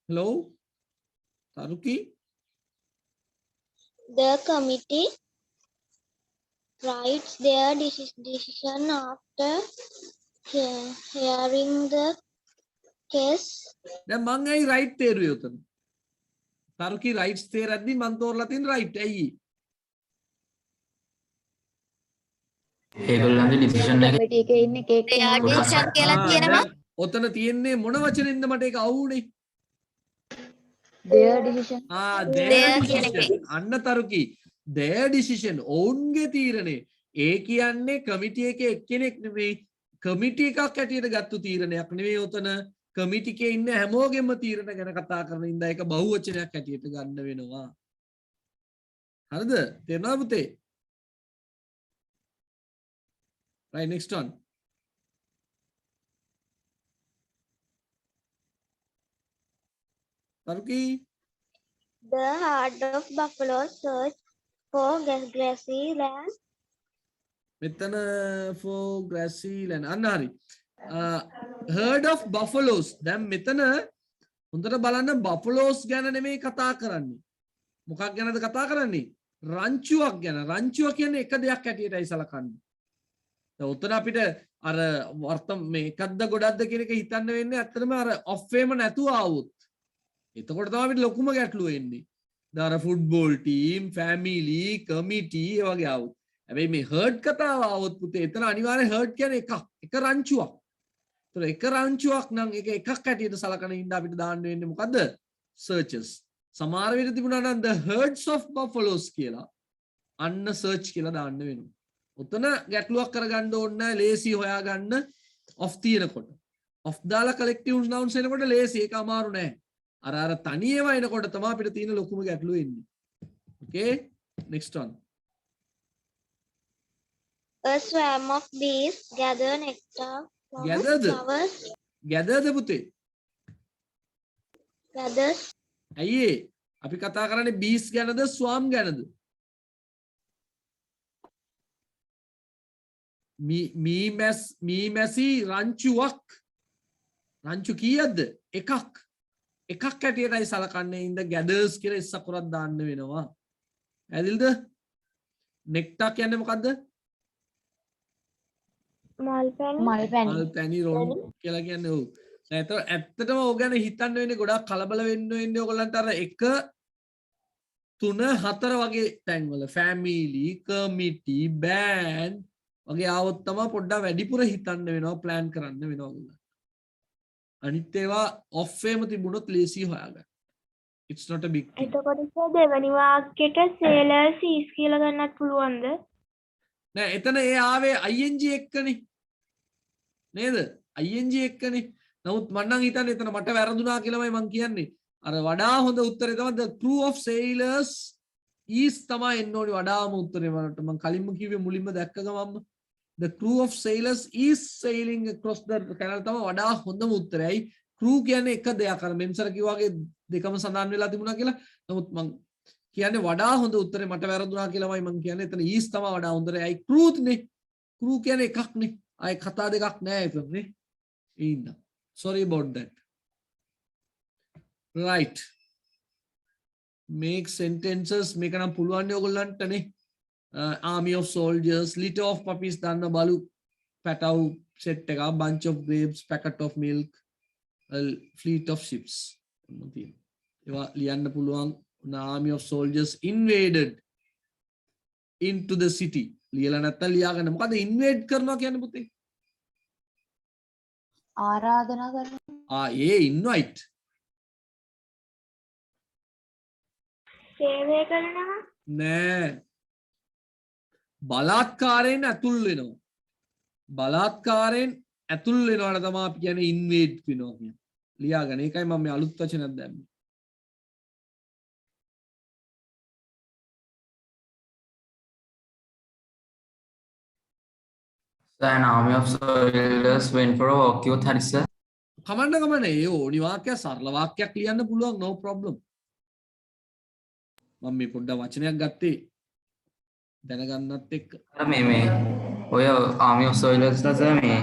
hello Taruki? The committee writes their decision after hearing the case. දැන් මං ඇයි රයිට් තේරුවේ උතන? තරුකි රයිට්ස් තේරද්දි මං තෝරලා තියෙන රයිට් ඇයි? ඒගොල්ලන්ගේ ඩිසිෂන් එක කමිටි එකේ ඉන්න එක එක්කෙනා ඔතන තියෙන්නේ මොන වචනින්ද මට ඒක අවුනේ? their decision. their decision. අන්න තරුකි their decision ඔවුන්ගේ තීරණය. ඒ කියන්නේ කමිටි එකේ එක්කෙනෙක් නෙමෙයි කමිටි එකක් හැටියට ගත්තු තීරණයක් නෙවෙයි උතන කමිටි එකේ ඉන්න හැමෝගෙම තීරණ ගැන කතා කරන ඉඳලා ඒක බහුවචනයක් හැටියට ගන්න වෙනවා. හරිද? තේරුණාද පුතේ? right next one. Taruki? The herd of buffalo search for grassy land. මෙතන for grassy land අන්න හරි. herd of buffaloes. දැන් මෙතන හොඳට බලන්න buffaloes ගැන නෙමෙයි කතා කරන්නේ. මොකක් ගැනද කතා කරන්නේ? රංචුවක් ගැන. රංචුව කියන්නේ එක දෙයක් හැටියටයි සලකන්නේ. දැන් උතන අපිට අර මේ එකක්ද ගොඩක්ද කියන එක හිතන්න වෙන්නේ ඇත්තටම අර ඔෆ් වේම නැතුව ආවොත්. එතකොට තමයි අපිට ලොකුම ගැටලුව එන්නේ. දැන් අර ෆුට්බෝල් ටීම්, ෆැමිලි, කමිටි ඒ වගේ ආවොත්. හැබැයි මේ හර්ඩ් කතාව ආවොත් පුතේ එතන අනිවාර්යෙන් හර්ඩ් කියන්නේ එක රංචුවක්. ඒතර එක රංචුවක් නම් ඒක එකක් හැටියට සලකන ඉන්න අපිට දාන්න වෙන්නේ මොකද්ද? searches. සමහර විට තිබුණා නම් the herds of buffaloes කියලා අන්න search කියලා දාන්න වෙනවා. උතන ගැටලුවක් කරගන්න ඕනේ නැහැ ලේසි හොයාගන්න of තියෙනකොට. of දාලා collective nouns එනකොට ලේසි ඒක අමාරු නෑ. අර තනියම එනකොට තමයි අපිට තියෙන ලොකුම ගැටලුව එන්නේ. okay next one. A swarm of bees gather nectar from flowers. Gather the පුතේ. Gathers. ඇයි අපි කතා කරන්නේ bees ගැනද swarm ගැනද? මීමැසි රංචුවක්. රංචු කීයක්ද? එකක්. එකක් හැටියටයි සලකන්නේ ඉඳ gathers කියලා ඉස්සකුරක් දාන්න වෙනවා. ඇදිල්ද? nectar කියන්නේ මොකද්ද? මල්පැණි රොන් කියලා කියන්නේ ඔව්. නැත්නම් ඇත්තටම ඕක ගැන හිතන්න වෙන්නේ ගොඩාක් කලබල වෙන්න වෙන්නේ ඔයගලන්ට අර 1 3 4 වගේ තැන්වල family, committee, band වගේ ආවොත් තමයි පොඩ්ඩක් වැඩිපුර හිතන්න වෙනවා plan කරන්න වෙනවා ඔයගලන්ට. අනිත් ඒවා off එකම තිබුණොත් ලේසි හොයාගන්න. It's not a big thing. එතකොට දෙවනි වාක්‍යයට sailors is කියලා ගන්නත් පුළුවන්ද? නෑ එතන ඒ ආවේ ing එක්කනේ. නේද? ing එක්කනේ. නමුත් මම නම් හිතන්නේ එතන මට වැරදුනා කියලාමයි මම කියන්නේ. අර වඩා හොඳ උත්තරේ තමයි the crew of sailors is තමයි එන්න ඕනි වඩාම උත්තරේ මට මම කලින්ම කිව්වේ මුලින්ම දැක්ක ගමන්ම the crew of sailors is sailing across the canal තමයි වඩා හොඳම උත්තරයයි. crew කියන්නේ එක දෙයක් අර මෙම්සර කිව්වා වගේ දෙකම සඳහන් වෙලා තිබුණා කියලා. නමුත් මම කියන්නේ වඩා හොඳ උත්තරේ මට වැරදුනා කියලාමයි මම කියන්නේ. එතන is තමයි වඩා හොඳයි. crew නේ. crew කියන්නේ එකක් නේ. ආයේ කතා දෙකක් නෑ එතන නේ. ඒ ඉන්න. Sorry about that. Right. make sentences මේක නම් පුළුවන් ඔයගොල්ලන්ටනේ. Army of soldiers, litter of puppies දන්න බලු පැටව් set එකක්, bunch of grapes, packet of milk, a fleet of ships. ඒවා ලියන්න පුළුවන්. Army of soldiers invaded into the city. ලියලා නැත්තම් ලියාගන්න. මොකද invade කරනවා කියන්නේ පුතේ? ආරාධනා කරනවා. invite. සේවය කරනවා. නෑ. බලාත්කාරයෙන් ඇතුල් වෙනවා. බලාත්කාරයෙන් ඇතුල් වෙනවට තමයි අපි කියන්නේ invade වෙනවා කියන්නේ. ලියාගන්න. ඒකයි මම මේ අලුත් වචනයක් දැම්මේ. So an army of soldiers went for a walk කිව්වොත් හරි sir. කමන්න ඒ ඕනි වාක්‍යයක් සරල වාක්‍යයක් ලියන්න පුළුවන් no problem. මම මේ පොඩ්ඩක් වචනයක් ගත්තේ දැනගන්නත් එක්ක. මේ ඔය army of soldiers ලා sir මේ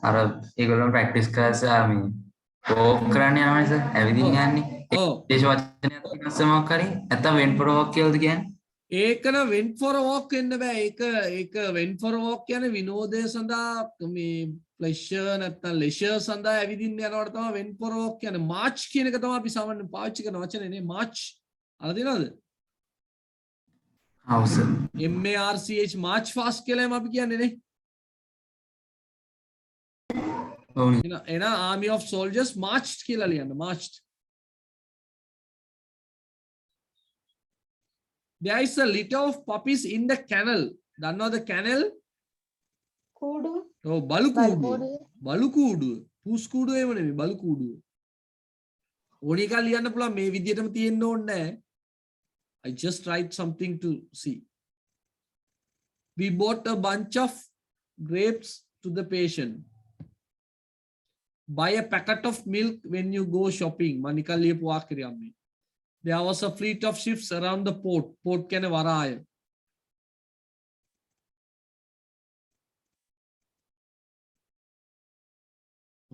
අර ඒගොල්ලෝ ප්‍රැක්ටිස් කරලා මේ walk කරන්න යනවානේ sir. ඇවිදින්න යන්නේ. ඔව්. දේශ වචනයක් තියෙනවා sir මොකක් හරි. නැත්තම් went for a walk කියලාද කියන්නේ? ඒකන went for a walk වෙන්න බෑ. ඒක went for a walk කියන්නේ විනෝදය සඳහා මේ pleasure නැත්නම් leisure සඳහා ඇවිදින්න යනවට තමයි went for a walk කියන්නේ. march කියන එක තමයි අපි සාමාන්‍යයෙන් පාවිච්චි කරන වචනේ නේ march. අහලා තියෙනවද? ඔව් sir. MARCH march fast කියලා අපි කියන්නේ නේ. ඔව්නේ. එන army of soldiers marched කියලා ලියන්න. marched. There is a litter of puppies in the kennel. දන්නවද kennel? කූඩුව. ඔව් බලු කූඩුව. කූඩුව. බලු කූඩුව. පූස් කූඩුව එහෙම නෙමෙයි බලු කූඩුව. ඕනි එකක් ලියන්න පුළුවන් මේ විදිහටම තියෙන්න ඕනේ නැහැ. I just write something to see. We bought a bunch of grapes to the patient. Buy a packet of milk when you go shopping. මනිකල් ලියපු වාක්‍යයක් මේ. There was a fleet of ships around the port. Port කියන්නේ වරාය.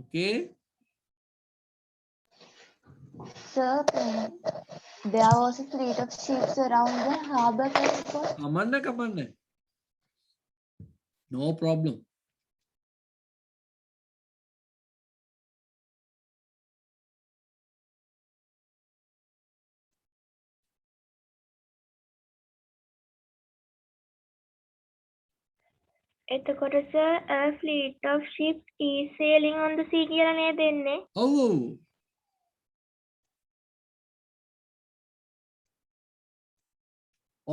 Okay. Sir, there was a fleet of ships around the harbour. කමන්න. No problem. එතකොට sir a fleet of ships is sailing on the sea කියලා නේද එන්නේ? ඔව්.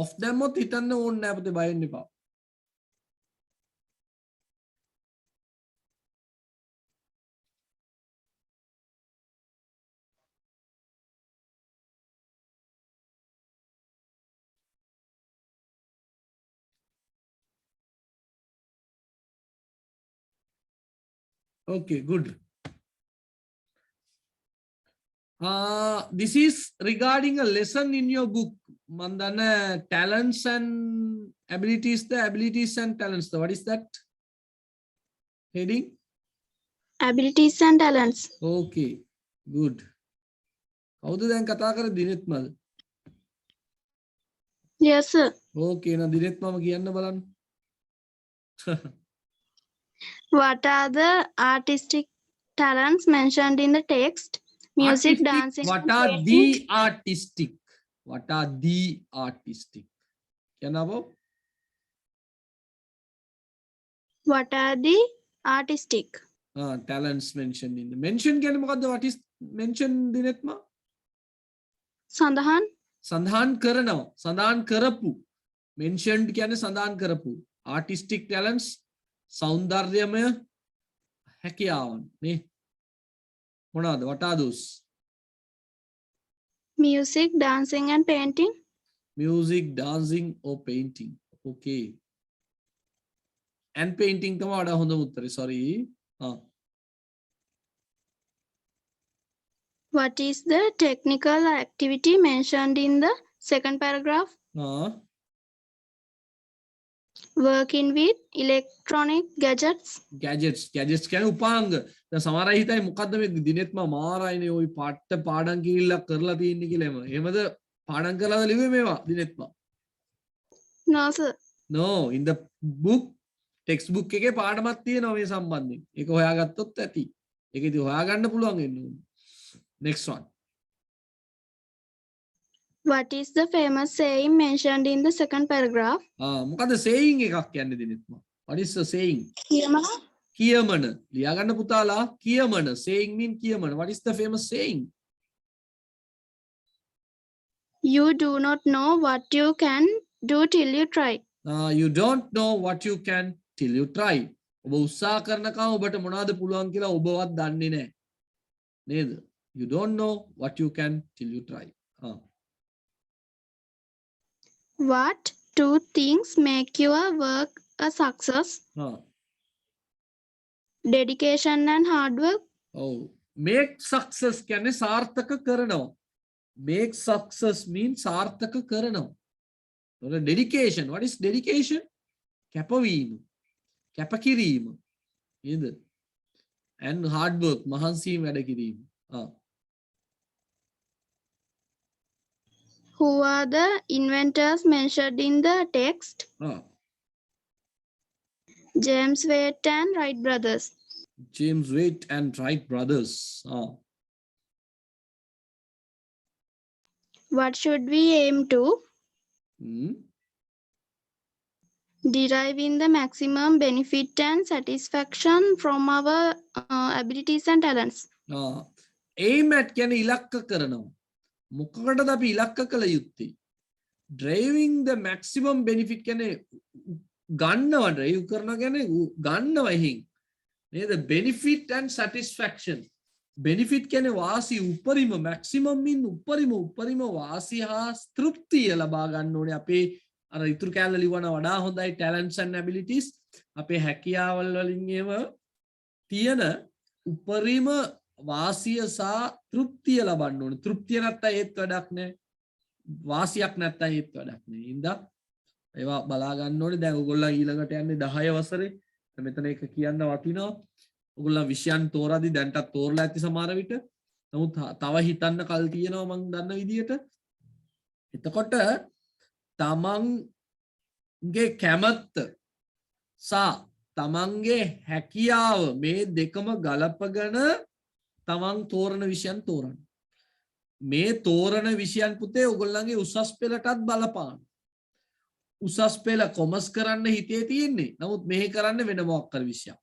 Off දැම්මොත් හිතන්න ඕනේ නැහැ පුතේ බය වෙන්න එපා. Okay, good. This is regarding a lesson in your book. Mandana talents and abilities. The abilities and talents. What is that heading? Abilities and talents. Okay, good. කවුද දැන් කතා කරන්නේ දිනෙත් මද? Yes sir. Okay, now දිනෙත් මම කියන්න බලන්න. What are the artistic talents mentioned in the text? Music, Artistic. dancing. What and are painting. the artistic? What are the artistic? Can I go? What are the artistic? Talents mentioned in the mention කියන්නේ මොකද්ද? What is mentioned දිනෙත්මා? සඳහන්. සඳහන් කරනවා. සඳහන් කරපු. mentioned කියන්නේ සඳහන් කරපු. artistic talents සෞන්දර්යමය හැකියාවන් නේ. මොනවාද? What are those? Music, dancing and painting. Music, dancing or painting. Okay. And painting තමයි වඩා හොඳම උත්තරේ. Sorry. What is the technical activity mentioned in the second paragraph? Working with electronic gadgets. Gadgets කියන්නේ උපාංග. දැන් සමහර අය හිතයි මොකද්ද මේ දිනෙත්ම මාරයිනේ ওই පාඩම් කිරිල්ලක් කරලා තියෙන්නේ කියලා එහෙම. එහෙමද පාඩම් කරලාද ලිව්වේ මේවා දිනෙත්මා? No, sir. No, in the book textbook එකේ පාඩමක් තියෙනවා මේ සම්බන්ධයෙන්. ඒක හොයාගත්තොත් ඇති. ඒක ඉතින් හොයාගන්න පුළුවන් වෙන්න ඕනේ. Next one. What is the famous saying mentioned in the second paragraph? මොකද saying එකක් කියන්නේ දිනෙත්මා? What is the saying? කියමන. කියමන. ලියා ගන්න පුතාලා කියමන. Saying mean කියමන. What is the famous saying? You do not know what you can do till you try. You don't know what you can till you try. ඔබ උත්සාහ කරනකම් ඔබට මොනවද පුළුවන් කියලා ඔබවත් දන්නේ නැහැ. නේද? You don't know what you can till you try. What two things make your work a success? Dedication and hard work. Make success කියන්නේ සාර්ථක කරනවා. Make success means සාර්ථක කරනවා. Dedication. What is dedication? කැපවීම. කැපකිරීම. නේද? And hard work. මහන්සියෙන් වැඩ කිරීම. Who are the inventors mentioned in the text? James Watt and Wright brothers. James Watt and Wright brothers. What should we aim to? Deriving the maximum benefit and satisfaction from our abilities and talents. Aim at කියන්නේ ඉලක්ක කරනවා. මොකකටද අපි ඉලක්ක කළ යුත්තේ? Driving the maximum benefit කියන්නේ ගන්නවා, drive කරනවා කියන්නේ ගන්නවා එහෙන්. නේද? Benefit and satisfaction. Benefit කියන්නේ වාසිය උපරිම, maximum mean උපරිම වාසිය හා තෘප්තිය ලබා ගන්න ඕනේ. අපේ අර ඉතුරු කැලේ ලිවන වඩා හොඳයි talents and abilities. අපේ හැකියාවල් වලින් ඒව තියෙන උපරිම වාසිය සහ තෘප්තිය ලබන්න ඕනේ. තෘප්තිය නැත්තම් ඒත් වැඩක් නැහැ. වාසියක් නැත්තම් ඒත් වැඩක් නැහැ. ඉඳා ඒවා බලා ගන්න ඕනේ. දැන් ඔයගොල්ලෝ ඊළඟට යන්නේ 10 වසරේ. මෙතන එක කියන්න වටිනවා. ඔයගොල්ලෝ විෂයන් තෝරාදී දැන්ටත් තෝරලා ඇති සමහර විට. නමුත් තව හිතන්න කල් තියෙනවා මම දන්න විදියට. එතකොට තමන්ගේ කැමැත්ත සහ තමන්ගේ හැකියාව මේ දෙකම ගලපගෙන තමන් තෝරන විෂයන් තෝරන්න. මේ තෝරන විෂයන් පුතේ ඔයගොල්ලන්ගේ උසස් පෙළටත් බලපාන. උසස් පෙළ කොමර්ස් කරන්න හිතේ තියෙන්නේ. නමුත් මෙහෙ කරන්න වෙන මොකක් කර විෂයක්.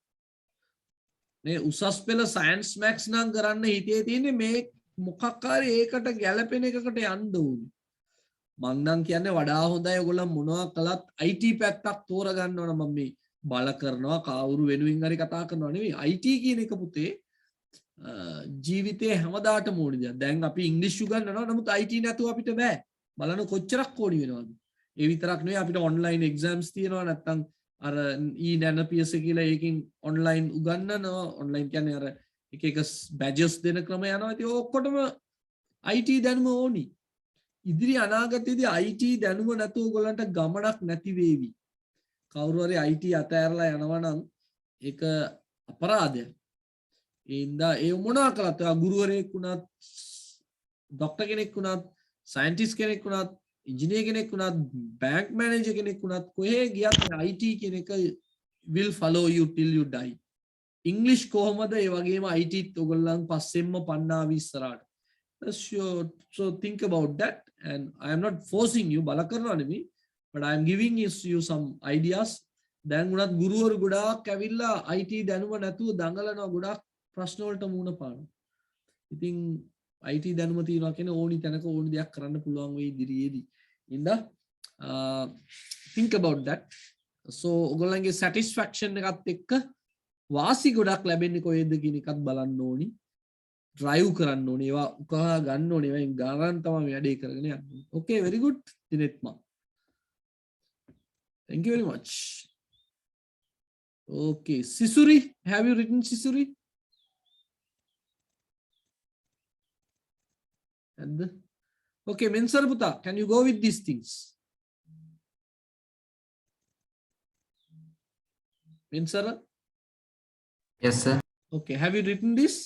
මේ උසස් පෙළ සයන්ස් මැත්ස් නම් කරන්න හිතේ තියෙන්නේ මේ මොකක් හරි ඒකට ගැළපෙන එකකට යන්න ඕනේ. මං නම් කියන්නේ වඩා හොඳයි ඔයගොල්ලන් මොනවා කළත් IT පැත්තක් තෝරගන්න ඕන. මම මේ බල කරනවා කවුරු වෙනුවෙන් හරි කතා කරනවා නෙවෙයි. IT කියන එක පුතේ ජීවිතේ හැමදාටම ඕනේ දෙයක්. දැන් අපි ඉංග්‍රීසි උගන්වනවා. නමුත් IT නැතුව අපිට බෑ. බලන්න කොච්චරක් ඕනි වෙනවද? ඒ විතරක් නෙවෙයි අපිට ඔන්ලයින් එක්සෑම්ස් තියෙනවා. නැත්තම් අර e-nanops කියලා ඒකෙන් ඔන්ලයින් උගන්වනවා. ඔන්ලයින් කියන්නේ අර එක එක බැජස් දෙන ක්‍රම යනවා. ඉතින් ඔක්කොටම IT දැනුම ඕනි. ඉදිරි අනාගතයේදී IT දැනුම නැතුව ඔයගොල්ලන්ට ගමනක් නැති වේවි. කවුරු හරි IT අතෑරලා යනවා නම් ඒක අපරාධයක්. ඒ ඉඳා ඒ මොනවා කළත් ගුරුවරයෙක් වුණත්, ડોක්ටර් කෙනෙක් වුණත්, සයන්ටිස්ට් කෙනෙක් වුණත්, ඉංජිනේර කෙනෙක් වුණත්, බැංක් මැනේජර් කෙනෙක් වුණත් කොහේ ගියත් IT කියන එක will follow you till you die. ඉංග්‍රීසි කොහොමද ඒ වගේම IT ත් ඔයගොල්ලන් පස්සෙන්ම පන්නාවි ඉස්සරහට. So think about that, and I am not forcing you බල කරනවා නෙමෙයි, but I am giving you some ideas. දැන් උනත් ගුරුවරු ගොඩාක් ඇවිල්ලා IT දැනුම නැතුව දඟලනවා, ගොඩාක් ප්‍රශ්න වලට මුහුණ පානවා. ඉතින් IT දැනුම තියනවා කියන්නේ ඕනි තැනක ඕනි දෙයක් කරන්න පුළුවන් වෙයි ඉදිරියේදී. ඉඳා think about that. So ඔයගොල්ලන්ගේ satisfaction එකත් එක්ක වාසි ගොඩක් ලැබෙන්නේ කොහෙද කියන එකත් බලන්න ඕනි. drive කරන්න ඕනේ, ඒවා උකහා ගන්න ඕනේ, ඒවෙන් ගානන් තමයි වැඩේ කරගෙන යන්නේ. Okay, very good දිනෙත්මා. Thank you very much. Okay, Sisuri, have you written Sisuri? And okay, Mensar Puta, can you go with these things? Mensara? Yes, sir. Okay, have you written this?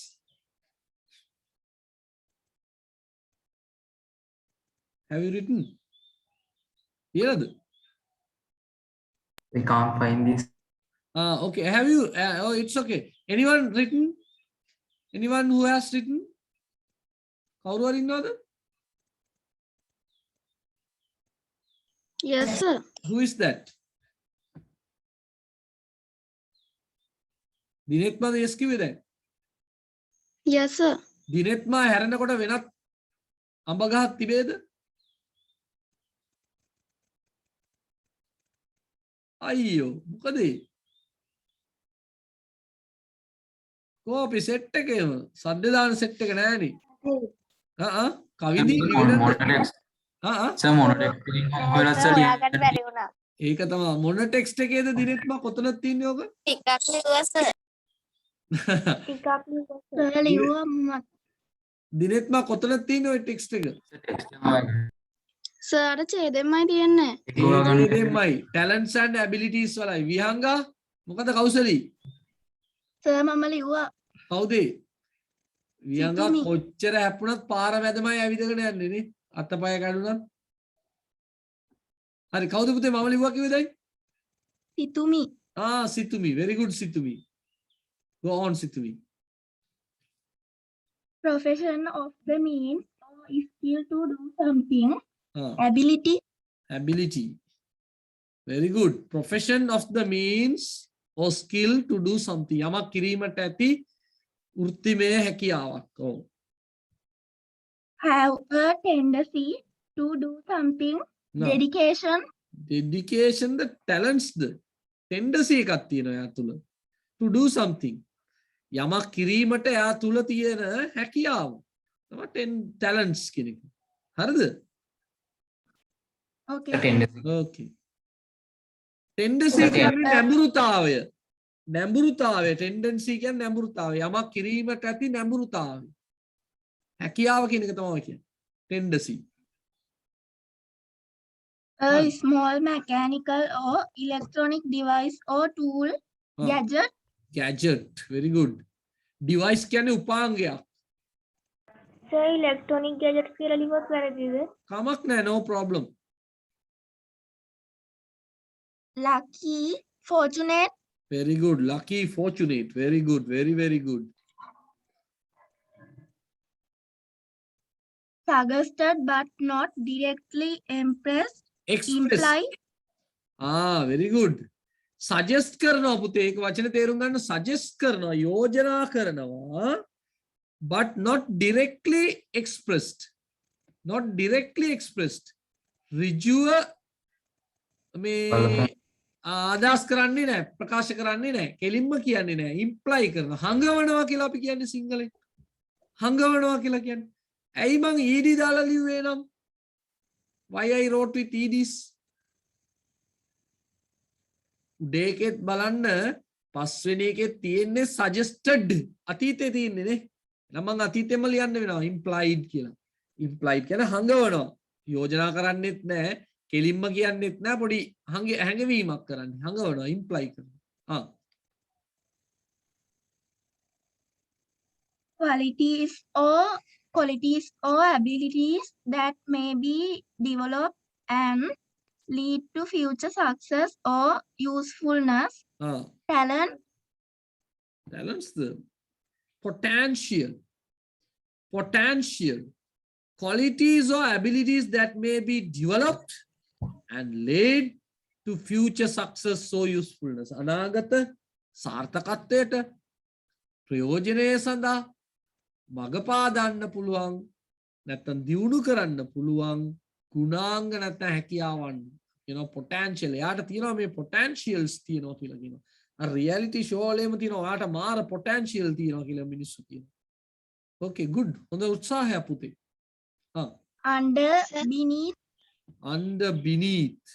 have you written? Here. We can't find this. Okay, have you oh it's okay, anyone written, anyone who has written? Kawuru hari innawada? Yes, sir. Who is that? දිනෙත්මද yes කිව්වේ දැන්? Yes, sir. දිනෙත්මා හැරෙනකොට වෙනත් අඹ ගහක් තිබේද? අයියෝ මොකද ඒ? කෝපි set එකේම සද්ද දාන සෙට් එක නෑනේ. කවිදී Monotext. ආ Sir, monotext එකෙන් ඔයාලා sir හොයාගන්න බැරි වුණා. ඒක තමයි මොන ටෙක්ස්ට් එකේද දිනෙත්මා කොතනද තියන්නේ ඔක? ටිකක් ලිව්වා සර්. ටිකක් ලිව්වා සර්. Sir, ලිව්වා දිනෙත්මා කොතනද තියන්නේ ඔය ටෙක්ස්ට් එක? text එක sir අර ඡේදෙමයි තියන්නේ. ඒකෙමයි talents and abilities වලයි. විහංගා මොකද කෞසලී? sir මම ලිව්වා. කවුද? විහංගා සිතුමි. කොච්චර හැප්පුණත් පාර මැදමයි ඇවිදගෙන යන්නේ නේ. අතපය කඩුණත්. හරි කවුද පුතේ මම ලිව්වා කිව්වේ දැන්? සිතුමි. සිතුමි. very good සිතුමි. go on සිතුමි. Profession of the means or skill to do something. Ah. Ability. Ability. Very good. Profession of the means or skill to do something. යමක් කිරීමට ඇති වෘත්තිමය හැකියාවක්. ඔව්. Have a tendency to do something. No. Dedication. Dedication the talents the tendency එකක් තියෙනවා එයා තුල. To do something. යමක් කිරීමට එයා තුල තියෙන හැකියාව. තමයි talents කියන එක. හරිද? Okay. Okay. Tendency කියන්නේ නැඹුරුතාවය. නැඹුරුතාවය tendency කියන්නේ නැඹුරුතාවය. යමක් කිරීමට ඇති නැඹුරුතාවය. හැකියාව කියන එක තමයි කියන්නේ. Tendency. A small mechanical or electronic device or tool. Ah. Gadget. Gadget. Very good. Device කියන්නේ උපාංගයක්. සර් ඉලෙක්ට්‍රොනික ගැජට්ස් කියලා ලිව්වොත් වැරදිද? කමක් නැහැ, no problem. Lucky. Fortunate. Very good. Lucky, fortunate. Very good. Very, very good. Suggested but not directly impressed. Express. Imply. Very good. Suggest කරනවා පුතේ. ඒක වචන තේරුම් ගන්න suggest කරනවා, යෝජනා කරනවා. But not directly expressed. Not directly expressed. ඍජුව මේ අදහස් කරන්නේ නැහැ, ප්‍රකාශ කරන්නේ නැහැ, කෙලින්ම කියන්නේ නැහැ, imply කරනවා. හංගවනවා කියලා අපි කියන්නේ සිංහලෙන්. හංගවනවා කියලා කියන්නේ. ඇයි මං ed දාලා ලිව්වේ නම්? Why I wrote with ed's? උඩේ එකෙත් බලන්න පස්වෙනි එකේ තියෙන්නේ suggested. අතීතේ තියෙන්නේ නේ. නම් මං අතීතෙම ලියන්න වෙනවා implied කියලා. implied කියන්නේ හංගවනවා. යෝජනා කරන්නෙත් නැහැ, කෙලින්ම කියන්නෙත් නැහැ, පොඩි හැඟවීමක් කරන්නේ. හංගවනවා, imply කරනවා. Qualities or abilities that may be developed and lead to future success or usefulness. Talent. Talents the potential. Qualities or abilities that may be developed and lead to future success or usefulness. අනාගත සාර්ථකත්වයට ප්‍රයෝජනය සඳහා මඟ පාදන්න පුළුවන්, නැත්නම් දියුණු කරන්න පුළුවන් ගුණාංග නැත්නම් හැකියාවන් කියනවා potential. එයාට තියෙනවා මේ potentials තියෙනවා කියලා කියනවා. අර reality show වලේම තියෙනවා ඔයාට මාර potential තියෙනවා කියලා මිනිස්සු කියනවා. Okay, good. හොඳ උත්සාහයක් පුතේ. Under beneath.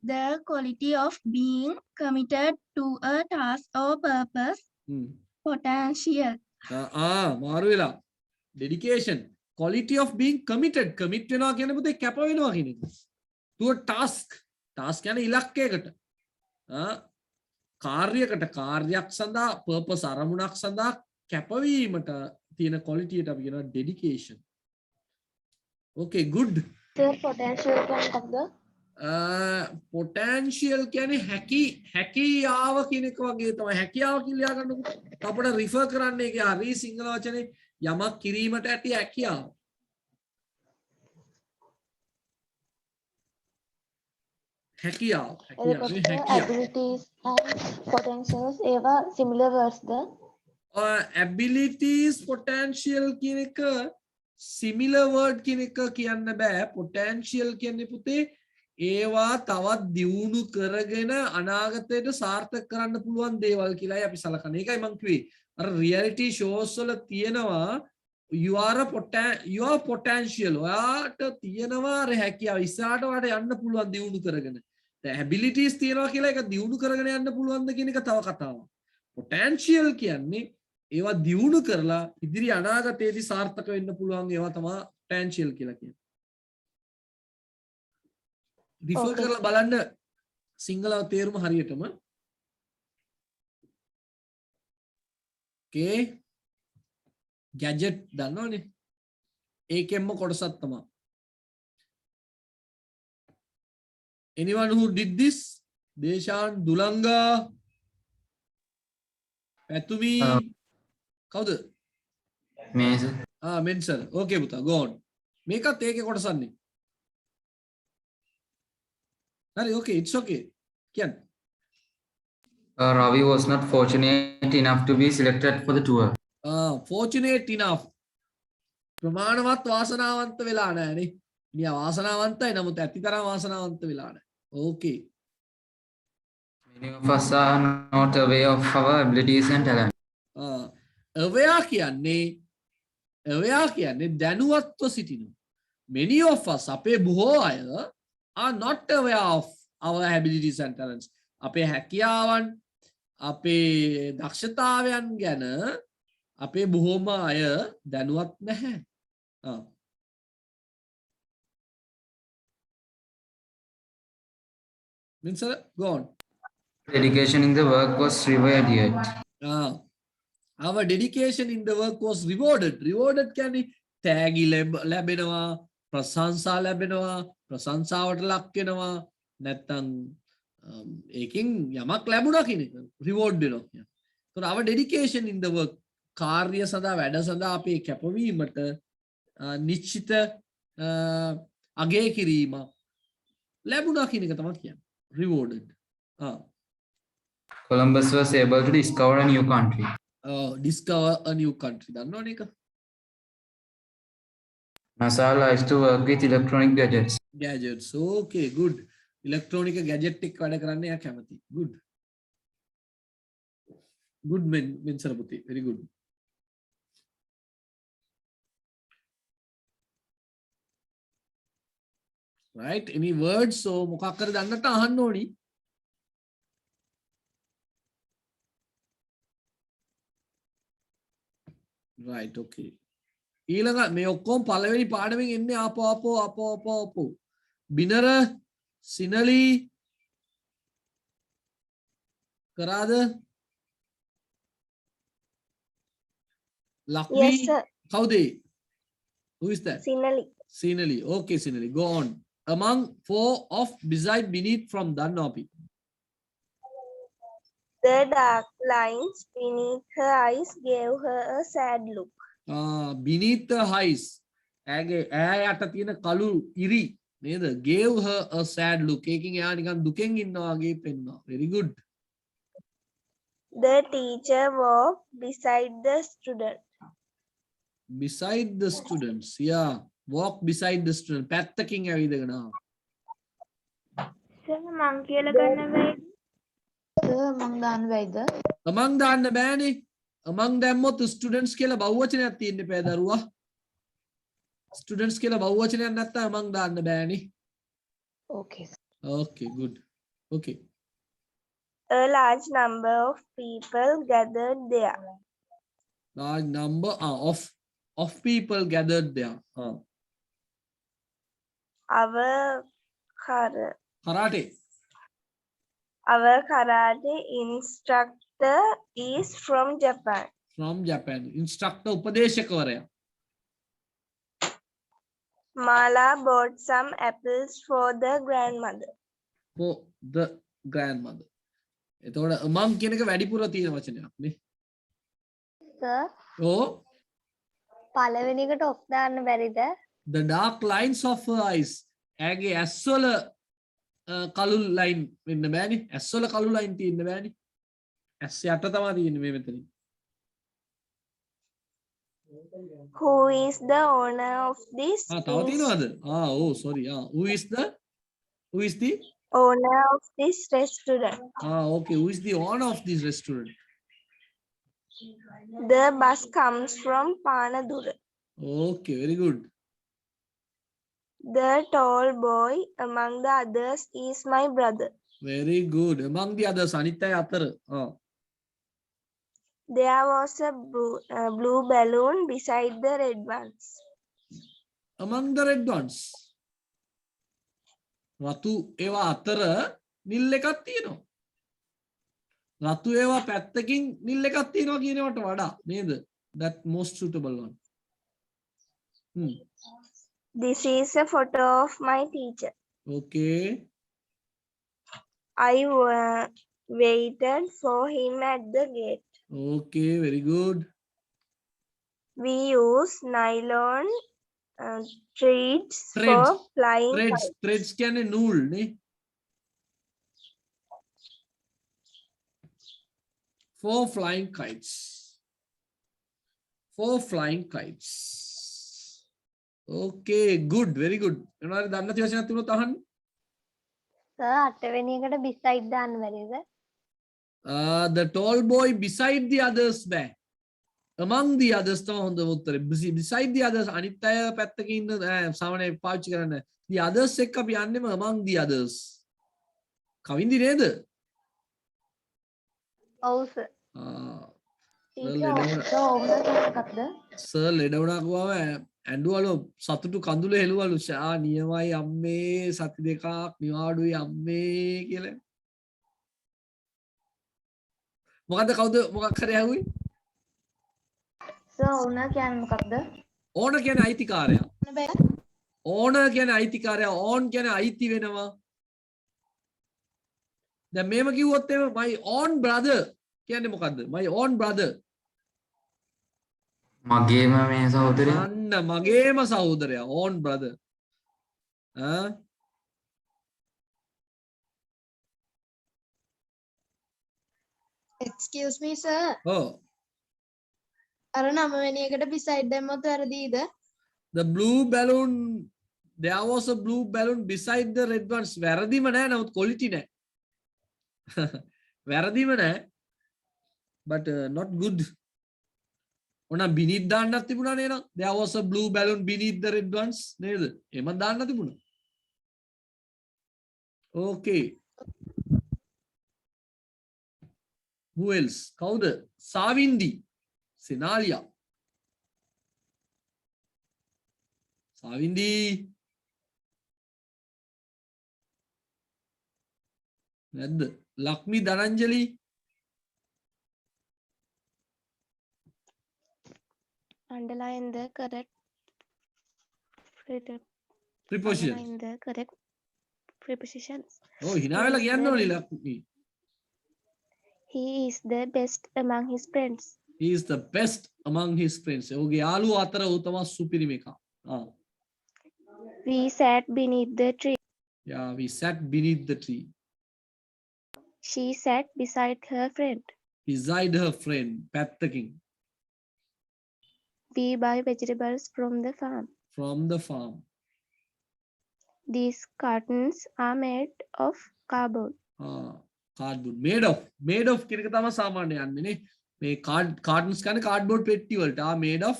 The quality of being committed to a task or purpose. Potential. මාරු වෙලා. Dedication. Quality of being committed. Commit වෙනවා කියන්නේ පුතේ කැප වෙනවා කියන එක. To a task. Task කියන්නේ ඉලක්කයකට. කාර්යයක් සඳහා purpose අරමුණක් සඳහා කැපවීමට තියෙන quality එකට අපි කියනවා dedication. Okay, good. Sir, potential කියන්නේ මොකක්ද? Potential කියන්නේ හැකියාව කියන එක වගේ තමයි. හැකියාව කියලා ගන්නකො. අපිට refer කරන්නේ ඒකේ හරි සිංහල වචනේ යමක් කිරීමට ඇති හැකියාව. හැකියාව. Abilities and potentials ඒවා similar words ද? Abilities potential කියන එක similar word කියන එක කියන්න බෑ. Potential කියන්නේ පුතේ ඒවා තවත් දියුණු කරගෙන අනාගතයට සාර්ථක කරන්න පුළුවන් දේවල් කියලායි අපි සලකන්නේ. ඒකයි මම කිව්වේ. අර reality shows වල තියෙනවා you are potential. ඔයාට තියෙනවා අර හැකියාව. ඉස්සරහට ඔයාට යන්න පුළුවන් දියුණු කරගෙන. දැන් abilities තියෙනවා කියලා ඒක දියුණු කරගෙන යන්න පුළුවන්ද කියන එක තව කතාවක්. potential කියන්නේ ඒවා දියුණු කරලා ඉදිරි අනාගතයේදී සාර්ථක වෙන්න පුළුවන් ඒවා තමයි potential කියලා කියන්නේ. රිෆර් කරලා බලන්න සිංහල තේරුම හරියටම. okay gadget දන්නවනේ ඒකෙන්ම කොටසක් තමයි. anyone who did this? Deshan දුලංගා පැතුමි කවුද? මේ sir. මෙන්සර්. okay පුතා go on. මේකත් ඒකේ කොටසන්නේ. හරි okay it's okay. කියන්න. Ravi was not fortunate enough to be selected for the tour. fortunate enough. ප්‍රමාණවත් වාසනාවන්ත වෙලා නැහැ නේ. මියා වාසනාවන්තයි නමුත් ඇතිතරම් වාසනාවන්ත වෙලා නැහැ. okay. Many of us are not aware of our abilities and talent. aware කියන්නේ දැනුවත්ව සිටිනු. many of us අපේ බොහෝ අය are not aware of our abilities and talents. අපේ හැකියාවන් අපේ දක්ෂතාවයන් ගැන අපේ බොහෝම අය දැනුවත් නැහැ. Minsar, go on. Dedication in the work was rewarded. Our dedication in the work was rewarded. Rewarded කියන්නේ තෑගි ලැබෙනවා, ප්‍රශංසා ලැබෙනවා, ප්‍රශංසාවට ලක් වෙනවා, නැත්තම් ඒකෙන් යමක් ලැබුණා කියන එක reward වෙනවා කියන්නේ. ඒතකොට our dedication in the work කාර්ය සඳහා වැඩ සඳහා අපේ කැපවීමට නිශ්චිත අගය කිරීම ලැබුණා කියන එක තමයි කියන්නේ. Rewarded. Columbus was able to discover a new country. Discover a new country. දන්නවනේ ඒක. NASA likes to work with electronic gadgets. Gadgets. Okay, good. Electronic gadget එක වැඩ කරන්න යා කැමති. Good. Good Minsar පුතේ. Very good. Right? Any words? So මොකක් කර දන්නට අහන්න ඕනි. Right, okay. ඊළඟ මේ ඔක්කොම පළවෙනි පාඩමෙන් එන්නේ ආපෝ. බිනර සිනලි කරාද? ලක්වි Yes, sir. කවුද? Who is that? Sinali. Okay, Sinali. Go on. Among four of beside beneath from Dhannopi. The dark lines beneath her eyes gave her a sad look. Beneath the eyes. ඇගේ යට තියෙන කළු ඉරි නේද? Gave her a sad look. ඒකෙන් එයා නිකන් දුකෙන් ඉන්නවා වගේ පෙන්වනවා. Very good. The teacher walked beside the student. Beside the students. Yeah. Walk beside the student. පැත්තකින් ඇවිදගෙන ආවා. සර් මං කියලා ගන්න වෙයි. Sir, මං දාන්න බැයිද? among දාන්න බෑනේ. among දැම්මොත් students කියලා බහුවචනයක් තියෙන්න එපා දරුවා. students කියලා බහුවචනයක් නැත්නම් among දාන්න බෑනේ. Okay. Okay, good. Okay. A large number of people gathered there. Large number of people gathered there. Our karate instructor is from Japan. From Japan. Instructor උපදේශකවරයා. Mala bought some apples for the grandmother. for the grandmother. එතකොට among කියන එක වැඩිපුර තියෙන වචනයක් නේ. Sir, Oh, පළවෙනි එකට of දාන්න බැරිද? the dark lines of her eyes. ඇගේ ඇස්වල කළු ලයින් වෙන්න බෑනේ. ඇස්වල කළු ලයින් තියෙන්න බෑනේ. ඇස් යට තමයි තියෙන්නේ මේ මෙතනින්. Who is the owner of this? තව තියෙනවද? oh sorry. who is the Owner of this restaurant. okay, who is the owner of this restaurant? The bus comes from Panadura. Okay, very good. The tall boy among the others is my brother. Very good. Among the others, අනිත් අය අතර. There was a blue balloon beside the red ones. Among the red ones. රතු ඒවා අතර නිල් එකක් තියෙනවා. රතු ඒවා පැත්තකින් නිල් එකක් තියෙනවා කියනවට වඩා නේද? That most suitable one. This is a photo of my teacher. Okay. I waited for him at the gate. Okay, very good. We use nylon threads for Threads. flying Threads. kites. Threads කියන්නේ නූල් නේ. For flying kites. For flying kites. Okay, good, very good. මොනවාරි දන්න නැති වචනයක් තිබුණොත් අහන්න. Sir, අටවෙනි එකට beside දාන්න බැරිද? The tall boy beside the others බෑ. Among the others තමයි හොඳ උත්තරේ. Beside the others අනිත් අය පැත්තක ඉන්න සාමාන්‍ය පාවිච්චි කරන්න. The others එක්ක අපි යන්නේම among the others. කවින්දි නේද? ඔව් sir. සර් ලෙඩ වුණා ගාව ඇඬුවලු සතුටු කඳුළු හෙළුවලු ෂා නියමයි අම්මේ සති දෙකක් නිවාඩුයි අම්මේ කියලා. මොකද්ද කවුද මොකක් හරි ඇහුවේ? So owner කියන්නේ මොකක්ද? ඕනර් කියන්නේ අයිතිකාරයා. ඕනර් කියන්නේ අයිතිකාරයා. ඕන් කියන්නේ අයිති වෙනවා. දැන් මේව කිව්වොත් එහෙම my own brother කියන්නේ මොකද්ද? my own brother. මගේම මේ සහෝදරයා. අන්න මගේම සහෝදරයා own brother. Excuse me, sir. Oh. අර 9 වෙනි එකට beside දැම්මොත් වැරදිද? The blue balloon, there was a blue balloon beside the red ones. වැරදිම නෑ නමුත් quality නෑ. වැරදිම නෑ. But not good. ඔන්න beneath දාන්නත් තිබුණා නේද? There was a blue balloon beneath the red ones නේද? එහෙම දාන්න තිබුණා. Okay. Who else? කවුද? සාවින්දි. Senalia. සාවින්දි. නැද්ද? ලක්මි ධනංජලි. Underline the correct Preposition. underline the correct prepositions. Oh, hina වෙලා කියන්න ඕනේ ලක්මි. He is the best among his friends. He is the best among his friends. ඔහුගේ යාළුවෝ අතර ඔහු තමයි සුපිරිම එකා. We sat beneath the tree. Yeah, we sat beneath the tree. She sat beside her friend. Beside her friend, පැත්තකින්. We buy vegetables from the farm. From the farm. These cartons are made of cardboard. Cardboard. Made of කියන එක තමයි සාමාන්‍ය යන්නේ නේ. මේ cartons කියන්නේ cardboard පෙට්ටි වලට. made of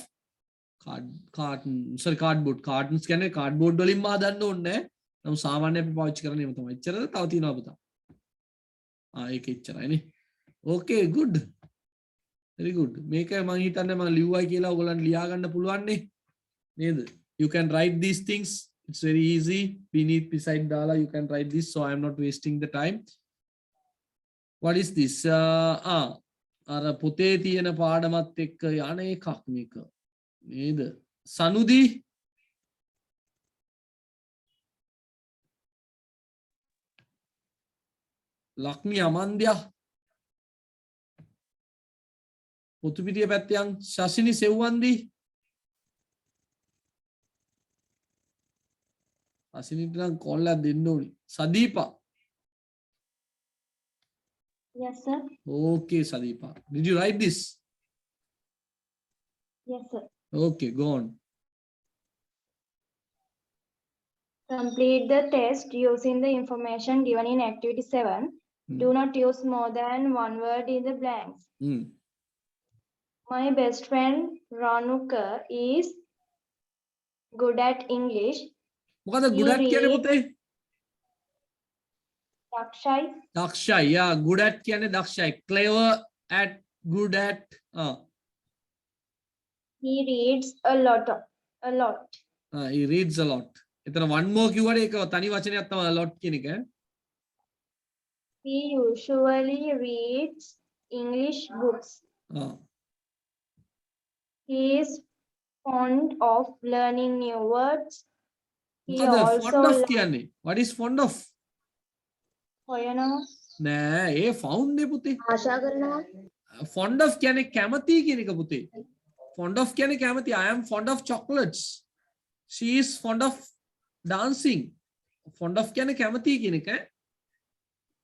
cardboard. Cartons කියන්නේ cardboard වලින් හදන්න ඕනේ නැහැ. නමුත් සාමාන්‍ය අපි පාවිච්චි කරන්නේ එහෙම තමයි. එච්චරද? තව තියෙනවා පුතා. ඒක එච්චරයි නේ. Okay, good. Very good. මේක මම හිතන්නේ මම ලිව්වයි කියලා ඔයගොල්ලන් ලියා ගන්න පුළුවන් නේ. නේද? You can write these things. It's very easy. Beneath, beside දාලා you can write this, so I am not wasting the time. What is this? අර පොතේ තියෙන පාඩමත් එක්ක යන එකක් මේක. නේද? සනුදි Lakmi Amandya. Putupitiya පැත්තයන් Shashini Sewandi. Shashiniට නම් කෝල් එකක් දෙන්න ඕනි. Sadeepa. Yes, sir. Okay, Sadeepa. Did you write this? Yes, sir. Okay, go on. Complete the test using the information given in activity 7. Do not use more than one word in the blanks. My best friend Ranuka is good at English. මොකද good at කියන්නේ පුතේ? Dakshai. දක්ෂයි. Yeah, good at කියන්නේ දක්ෂයි. Clever at, good at. He reads a lot. He reads a lot. එතන one more කිව්වට ඒක තනි වචනයක් තමයි a lot කියන එක. He usually reads English books. He is fond of learning new words. He මොකද also fond of කියන්නේ? What is fond of? හොයනවා. නෑ, ඒ found නේ පුතේ. ආශා කරනවා. Fond of කියන්නේ කැමති කියන එක පුතේ. Fond of කියන්නේ කැමති. I am fond of chocolates. She is fond of dancing. Fond of කියන්නේ කැමති කියන එක.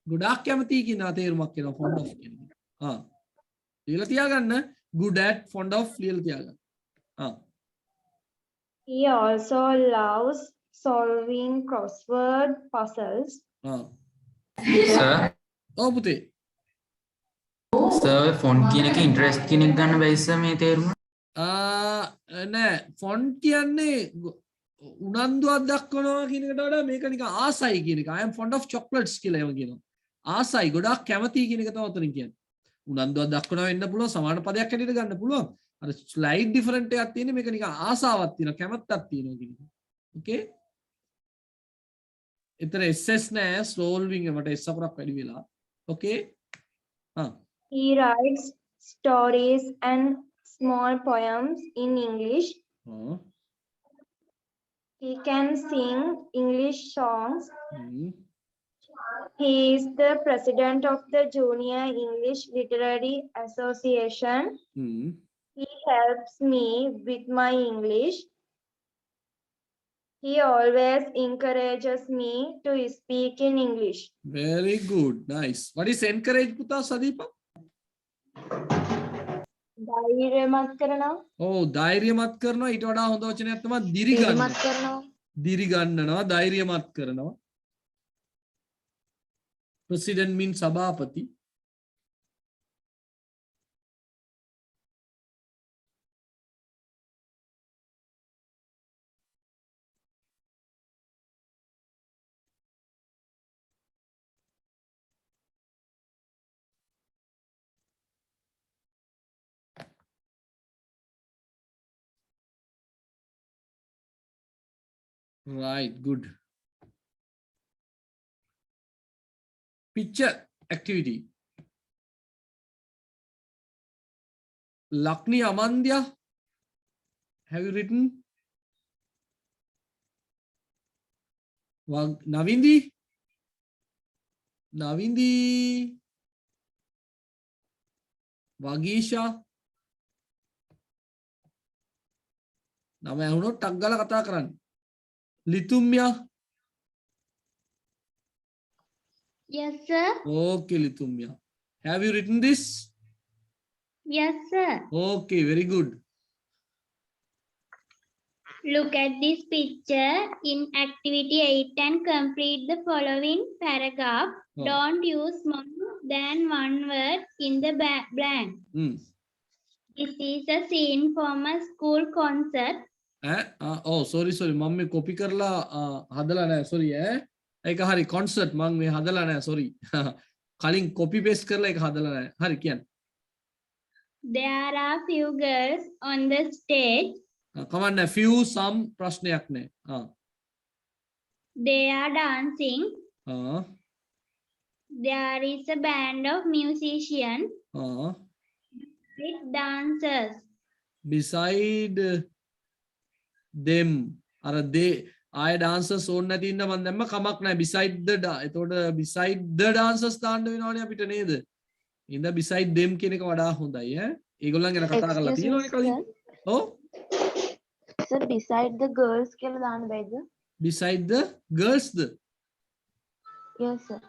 ගොඩාක් කැමති කියන තේරුමක් වෙනවා fond of කියන එක. ලියලා තියාගන්න. Good at, fond of ලියලා තියාගන්න. He also loves solving crossword puzzles. Sir, ඔව් පුතේ. sir font කියන එක interest කියන එක ගන්න බැයි sir මේ තේරුම? නෑ ෆොන්ට් කියන්නේ උනන්දුවක් දක්වනවා කියන එකට වඩා මේක නිකන් ආසයි කියන එක. I am fond of chocolates කියලා ඒවා කියනවා. ආසයි ගොඩාක් කැමති කියන එක තමයි උතනින් කියන්නේ. උනන්දුවක් දක්වනවා වෙන්න පුළුවන්, සමාන පදයක් හැටියට ගන්න පුළුවන්. අර ස්ලයිඩ් ඩිෆරන්ට් එකක් තියෙන්නේ මේක නිකන් ආසාවක් තියෙනවා, කැමැත්තක් තියෙනවා කියන එක. Okay? එතන SS නෑ, solving එකට S අකුරක් වැඩි වෙලා. Okay? He writes stories and small poems in English. He can sing English songs. He is the president of the Junior English Literary Association. He helps me with my English. He always encourages me to speak in English. Very good. Nice. What is encourage පුතා Sadeepa? ධෛර්යමත් කරනවා. ධෛර්යමත් කරනවා. ඊට වඩා හොඳ වචනයක් තමයි දිරි ගන්නවා. දිරි ගන්නනවා, ධෛර්යමත් කරනවා. President means සභාපති. Right, good. Picture activity. Lakni Amandya, have you written? Navindi? Vagisha? නම ඇහුනොත් ටක් ගාලා කතා කරන්න. Litumya? Yes, sir. Okay, Litumya. Have you written this? Yes, sir. Okay, very good. Look at this picture in activity 8 and complete the following paragraph. Don't use more than one word in the blank. This is a scene from a school concert. sorry මම මේ copy කරලා හදලා නැහැ sorry ඒක හරි concert මම මේ හදලා නැහැ sorry කලින් copy paste කරලා ඒක හදලා නැහැ හරි කියන්න. There are few girls on the stage. come on few some ප්‍රශ්නයක් නැහැ. They are dancing. There is a band of musicians with dancers. Beside them are they ආය dancers ඕනේ නැති ඉන්න මම දැම්ම කමක් නැහැ beside the එතකොට beside the dancers දාන්න වෙනවනේ අපිට නේද ඉඳ beside them කියන එක වඩා හොඳයි ඈ ඒගොල්ලන් ගැන කතා කරලා Excuse me, තියෙනවනේ කලින් ඔව් sir, beside the girls කියලා දාන්න බෑද? beside the girls the Yes, sir.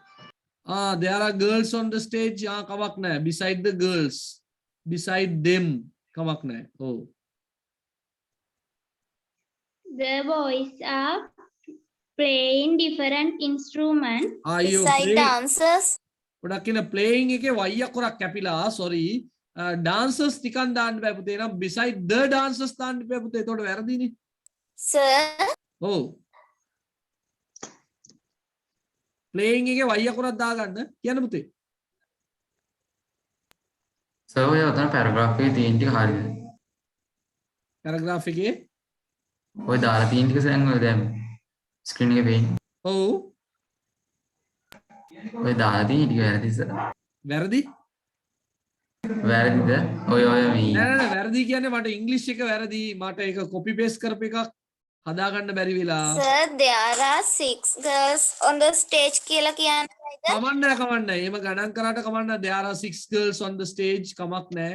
there are girls on the stage කමක් නැහැ beside the girls beside them කමක් නැහැ ඔව් The boys are playing different instruments. ආයෝ dancers. ගොඩක් කියන playing එකේ y අකුරක් කැපිලා sorry dancers ටිකක් දාන්න බෑ පුතේ නම් beside the dancers දාන්න බෑ පුතේ එතකොට වැරදිනේ Sir, ඔව් playing එකේ y අකුරක් දාගන්න කියන්න පුතේ සර් ඔය උතන පැරග්‍රාෆ් එකේ තියෙන ටික හරියද? paragraph එකේ ඔය දාලා තියෙන ටික සෙන් ඔය දැන් ස්ක්‍රීන් එකේ පේන්නේ. ඔව් ඔය දාලා තියෙන ටික වැරදි සර්. වැරදි වැරදිද? ඔය මේ නෑ නෑ වැරදි කියන්නේ මට ඉංග්‍රීසි එක වැරදි මට ඒක copy paste කරපු එකක් හදාගන්න බැරි වෙලා sir, there are 6 girls on the stage කියලා කියන්නේ නේද? කමන්න එහෙම ගණන් කරාට කමන්න there are 6 girls on the stage කමක් නෑ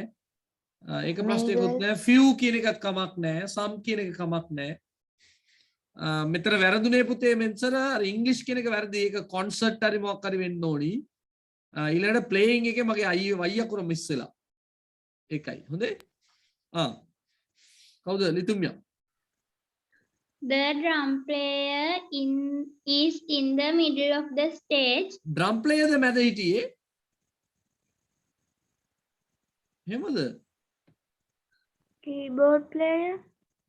ඒක ප්‍රශ්නයක්වත් නෑ few කියන එකත් කමක් නෑ some කියන එක කමක් නෑ මෙතන වැරදුනේ පුතේ මෙන්සර ඉංග්‍රීසි කියන එක වැරදි ඒක කොන්සර්ට් හරි මොකක් හරි වෙන්න ඕනි ඊළඟට ප්ලේයිං එකේ මගේ y අකුර මිස් වෙලා ඒකයි හොඳේ කවුද ලිතුම්යා The drum player is in the middle of the stage. drum player ද මැද හිටියේ එහෙමද Keyboard player.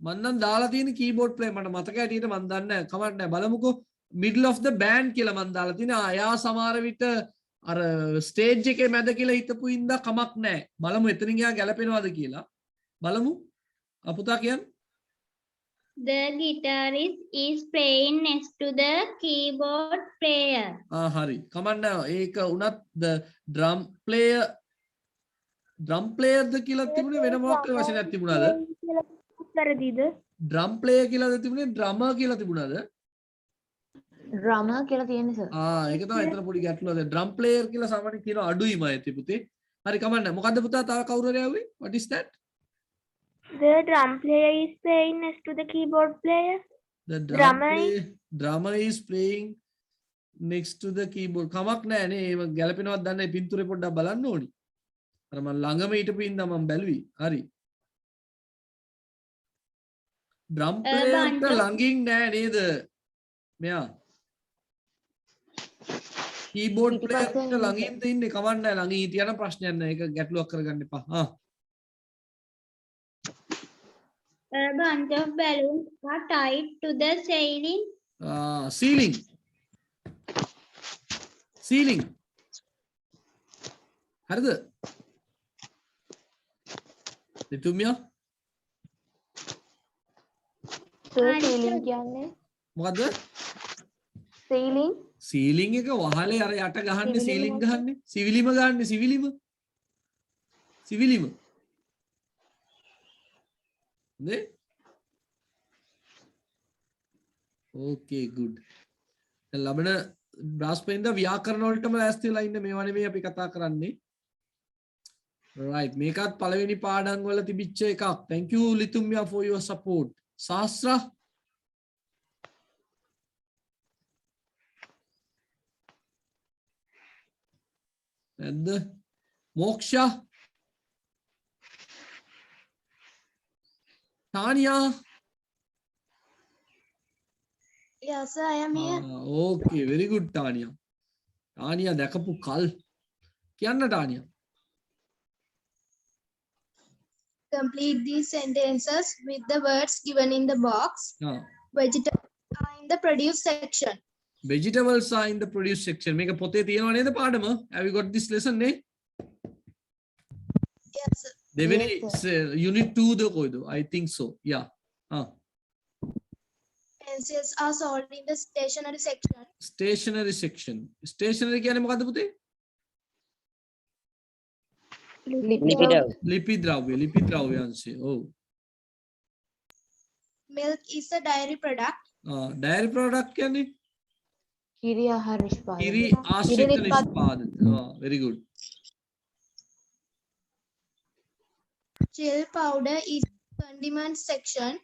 මම නම් දාලා තියෙන keyboard player මට මතක හැටියට මම දන්නේ නැහැ කමක් නැහැ බලමුකෝ middle of the band කියලා මම දාලා තියෙනවා එයා සමහර විට අර ස්ටේජ් එකේ මැද කියලා හිතපු ඉඳ කමක් නැහැ බලමු එතනින් එයා ගැලපෙනවද කියලා බලමු අපුතා කියන්න The guitarist is playing next to the keyboard player. හරි කමක් නැහැ ඒක උනත් the drum player ද කියලා තිබුණේ වෙන මොකක් හරි වචනයක් තිබුණාද වැරදිද? drum player කියලාද තිබුණේ drummer කියලා තිබුණාද Drummer කියලා තියෙන්නේ sir. ඒක තමයි එතන පොඩි ගැටලුවක් drum player කියලා සාමාන්‍යයෙන් කියනවා අඩුයිම ඇති පුතේ හරි කමක් නැහැ මොකද්ද පුතා තව කවුරු හරි ආවේ what is that The drum player is playing next to the keyboard player. the drummer is playing next to the keyboard කමක් නැහැ නේ ඒක ගැලපෙනවද දන්නේ පින්තූරේ පොඩ්ඩක් බලන්න ඕනි අර මම ළඟම හිටපු ඉඳන් මම බැලුවි හරි drum player ළඟින් නෑ නේද මෙයා keyboard player ට ළඟින් ඉන්නේ කමක් නැහැ ළඟින් හිටියනම් ප්‍රශ්නයක් නැහැ ඒක ගැටලුවක් කරගන්න එපා A bunch of balloons are tied to the ceiling. ceiling හරිද ලිතුමියා ceiling කියන්නේ මොකද්ද ceiling සීලිං එක වහලේ අර යට ගහන්නේ සීලිං ගහන්නේ සිවිලිම ගහන්නේ සිවිලිම නේ ඕකේ ගුඩ් දැන් ලබන බ්‍රාස්පෙන්ද ව්‍යාකරණ වලටම ලෑස්ති වෙලා ඉන්න මේවා නෙමෙයි අපි කතා කරන්නේ right මේකත් පළවෙනි පාඩම් වල තිබිච්ච එකක් thank you ලිතුම්යා for your support සාස්ත්‍රා නැද්ද මෝක්ෂා තානියා Yes, sir, I am here. okay very good තානියා තානියා දැකපු කල් කියන්න තානියා Complete these sentences with the words given in the box. Vegetables are in the produce section. Vegetables are in the produce section මේක පොතේ තියෙනව නේද පාඩම have you got this lesson නේ Yes, sir. දෙවෙනි unit 2 ද කොයිද I think so yeah Pencils are sold in the stationery section. stationery section stationery කියන්නේ මොකද්ද පුතේ ලිපි ද්‍රව්‍ය අංශය ඔව් Milk is a dairy product. dairy product කියන්නේ කිරි ආහාර නිෂ්පාදනය. කිරි ආශ්‍රිත නිෂ්පාදන. very good. Chili powder is condiment section.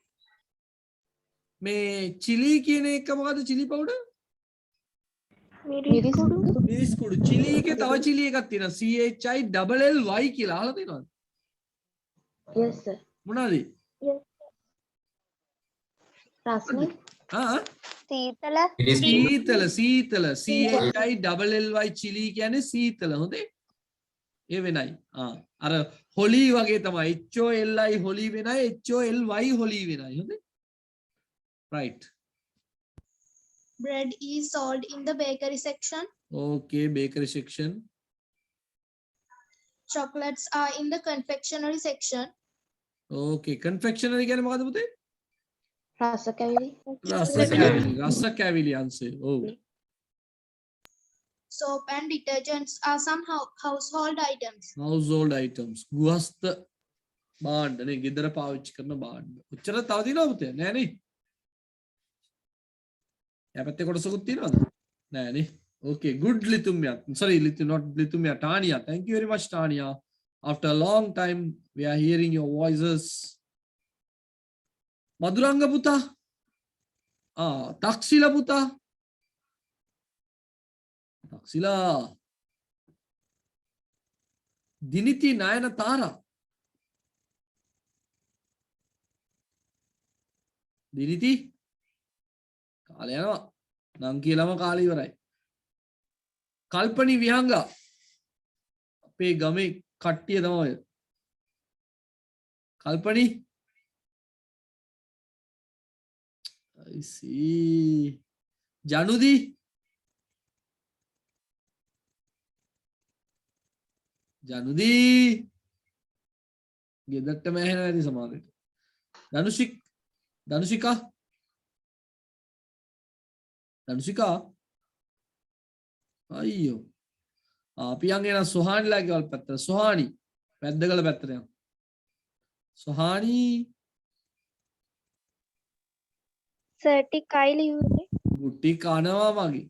මේ chili කියන එක මොකද්ද chili powder? මිරිස් කුඩු. මිරිස් කුඩු. chili එකේ තව chili එකක් තියෙනවා. CHILLY කියලා අහලා තියෙනවද? Yes sir. මොනවාද? රස්නේ. සීතල. සීතල CHILLY chili කියන්නේ සීතල. හොඳේ. ඒ වෙනයි. අර හොලි වගේ තමයි. HOLI හොලි වෙනයි, HOLY හොලි වෙනයි. හොඳේ. right. Bread is sold in the bakery section. okay, bakery section. Chocolates are in the confectionery section. okay, confectionery කියන්නේ මොකද්ද පුතේ? රස කැවිලි. රස කැවිලි answer. oh. Soap and detergents are some household items. household items. ගෘහස්ත භාණ්ඩ නේ, ගෙදර පාවිච්චි කරන භාණ්ඩ. ඔච්චර තව තියෙනවද පුතේ? නෑ නේ. පැත්තේ කොටසකුත් තියෙනවද? නෑ නේ. okay, good Litumya. sorry, not Litumya, Tanya. thank you very much Tanya. after a long time we are hearing your voices. Madhuranga පුතා. taksila පුතා. taksila. diniti nayana tara. diniti කාලය යනවා. නම් කියලාම කාලය ඉවරයි. කල්පනි විහංගා අපේ ගමේ කට්ටිය තමයි. කල්පනි I see. ජනුදි ගෙදරටම ඇහෙනවා ඇති සමහරවිට. ධනුෂිකා අයියෝ අපි යන් එන සොහානිලා ගෙවල් පැත්තට. සොහානි පැද්දගල පැත්තට යන්න. සොහානි සර්ටි කයිලි යුනේ. ගුටි කනවා මගේ.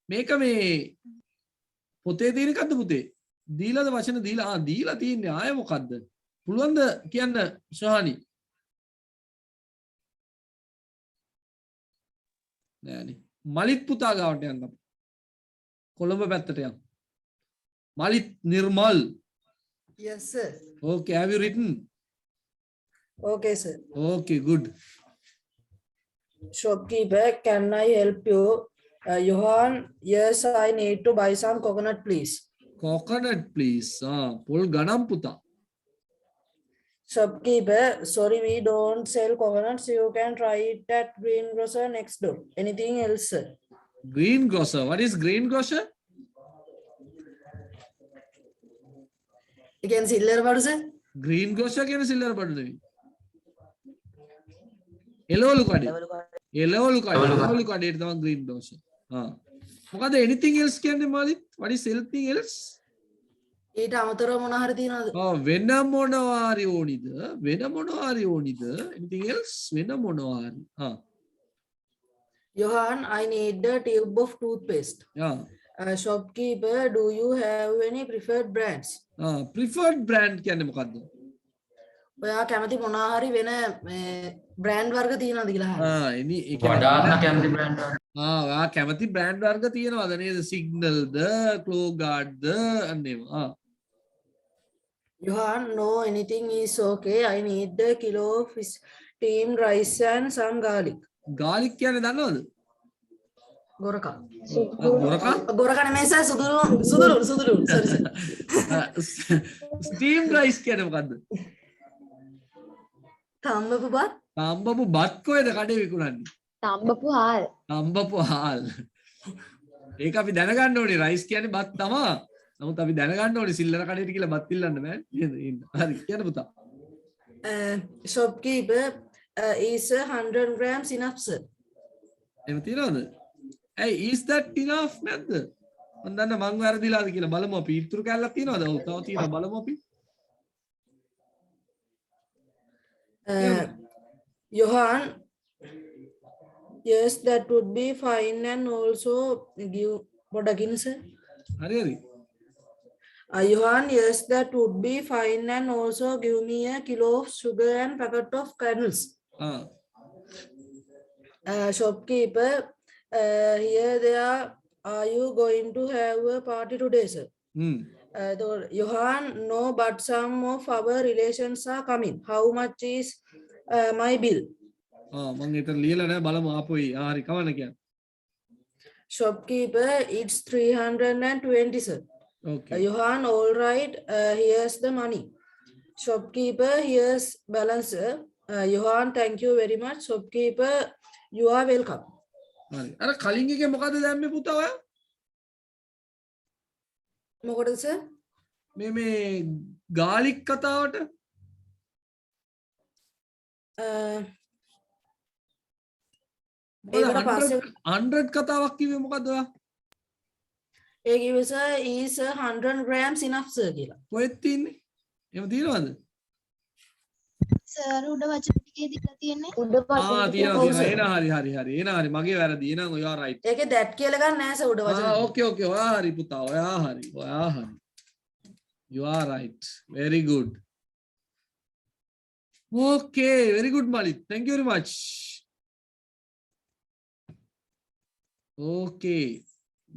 මේක මේ පොතේ තියෙන එකක්ද පුතේ? දීලාද වචන දීලා? දීලා තියෙන්නේ. ආයෙ මොකද්ද? පුළුවන්ද කියන්න සොහානි? නෑනේ. මලිත් පුතා ගාවට යන්න අපි. කොළඹ පැත්තට යන්න. Malith නිර්මල්. Yes sir. okay, have you written? Okay sir. okay, good. Shopkeeper, can I help you? Johan, yes, I need to buy some coconut please. coconut please. පොල් ගණන් පුතා. Shopkeeper, sorry, we don't sell coconuts. You can try it at greengrocer next door. Anything else, sir? greengrocer. what is greengrocer? You can see letter, sir. greengrocer කියන සිල්ලර බඩු නෙවෙයි. එළවලු කඩේ. එළවලු කඩේට තමයි greengrocer. මොකද anything else කියන්නේ මාලිත්? what is anything else? ඊට අමතරව මොන හරි තියනවද? වෙන මොනවාරි ඕනිද? anything else? වෙන මොනවාරි. Johan, I need a tube of toothpaste. Shopkeeper, do you have any preferred brands? preferred brand කියන්නේ මොකද්ද? ඔයා කැමති මොනවා හරි වෙන බ්‍රෑන්ඩ් වර්ග තියනවද කියලා අහනවා. වඩාත්ම කැමති බ්‍රෑන්ඩ් වර්ග. ඔයා කැමති බ්‍රෑන්ඩ් වර්ග තියනවද නේද? සිග්නල්ද, ක්ලෝගාඩ්ද අන්නේම. Johan, no, anything is okay. I need a kilo of steamed rice and some garlic. garlic කියන්නේ දන්නවද? ගොරකා. ගොරකා නෙමෙයි සර්, සුදුරු. steamed rice කියන්නේ මොකද්ද? තම්බපු බත් කොහෙද කඩේ විකුණන්නේ? තම්බපු හාල්. ඒක අපි දැනගන්න ඕනේ. රයිස් කියන්නේ බත් තමා. නමුත් අපි දැනගන්න ඕනේ සිල්ලර කඩේට කියලා බත් ඉල්ලන්න බෑ නේද? හරි කියන්න පුතා. Shopkeeper, is 100 grams enough, sir? එහෙම තියනවද? is that enough නැද්ද? මම දන්න මං වැරදිලාද කියලා බලමු අපි. ඉතුරු කැල්ලක් තියනවද? ඔව් තව තියෙනවා බලමු අපි. Johan, Yes, that would be fine and also give what again, sir? හරි. Johan, yes, that would be fine and also give me a kilo of sugar and packet of kernels. Shopkeeper, here they are you going to have a party today, sir? Johan, no, but some of our relations are coming. How much is my bill? මං ඒතර ලියලා නැහැ බලමු ආපුයි. හරි කවන්න කියන්නේ. Shopkeeper, it's 320, sir. Okay. Johan, all right, here's the money. Shopkeeper, here's balance, sir. Johan, thank you very much. Shopkeeper, you are welcome. හරි. අර කලින් එකේ මොකද දැම්මේ පුතා ඔයා? මොකටද sir? මේ ගාලික් කතාවට ඒකට පස්සේ 100 කතාවක් කිව්වේ මොකද්ද ඔයා? ඒ කිව්වේ sir is 100 grams enough sir කියලා. කොහෙද තින්නේ? එහෙම තියෙනවද? සර් උඩ වචන ටිකේ දීලා තියෙන්නේ. උඩ පස්සේ තියෙනවා. එන හරි. මගේ වැරදි. එහෙනම් ඔයා right. ඒකේ that කියලා ගන්න නැහැ sir උඩ වචන. ඕකේ. ඔයා හරි පුතා. ඔයා හරි. You are right. Very good. Okay, very good Malik. Thank you very much. Okay.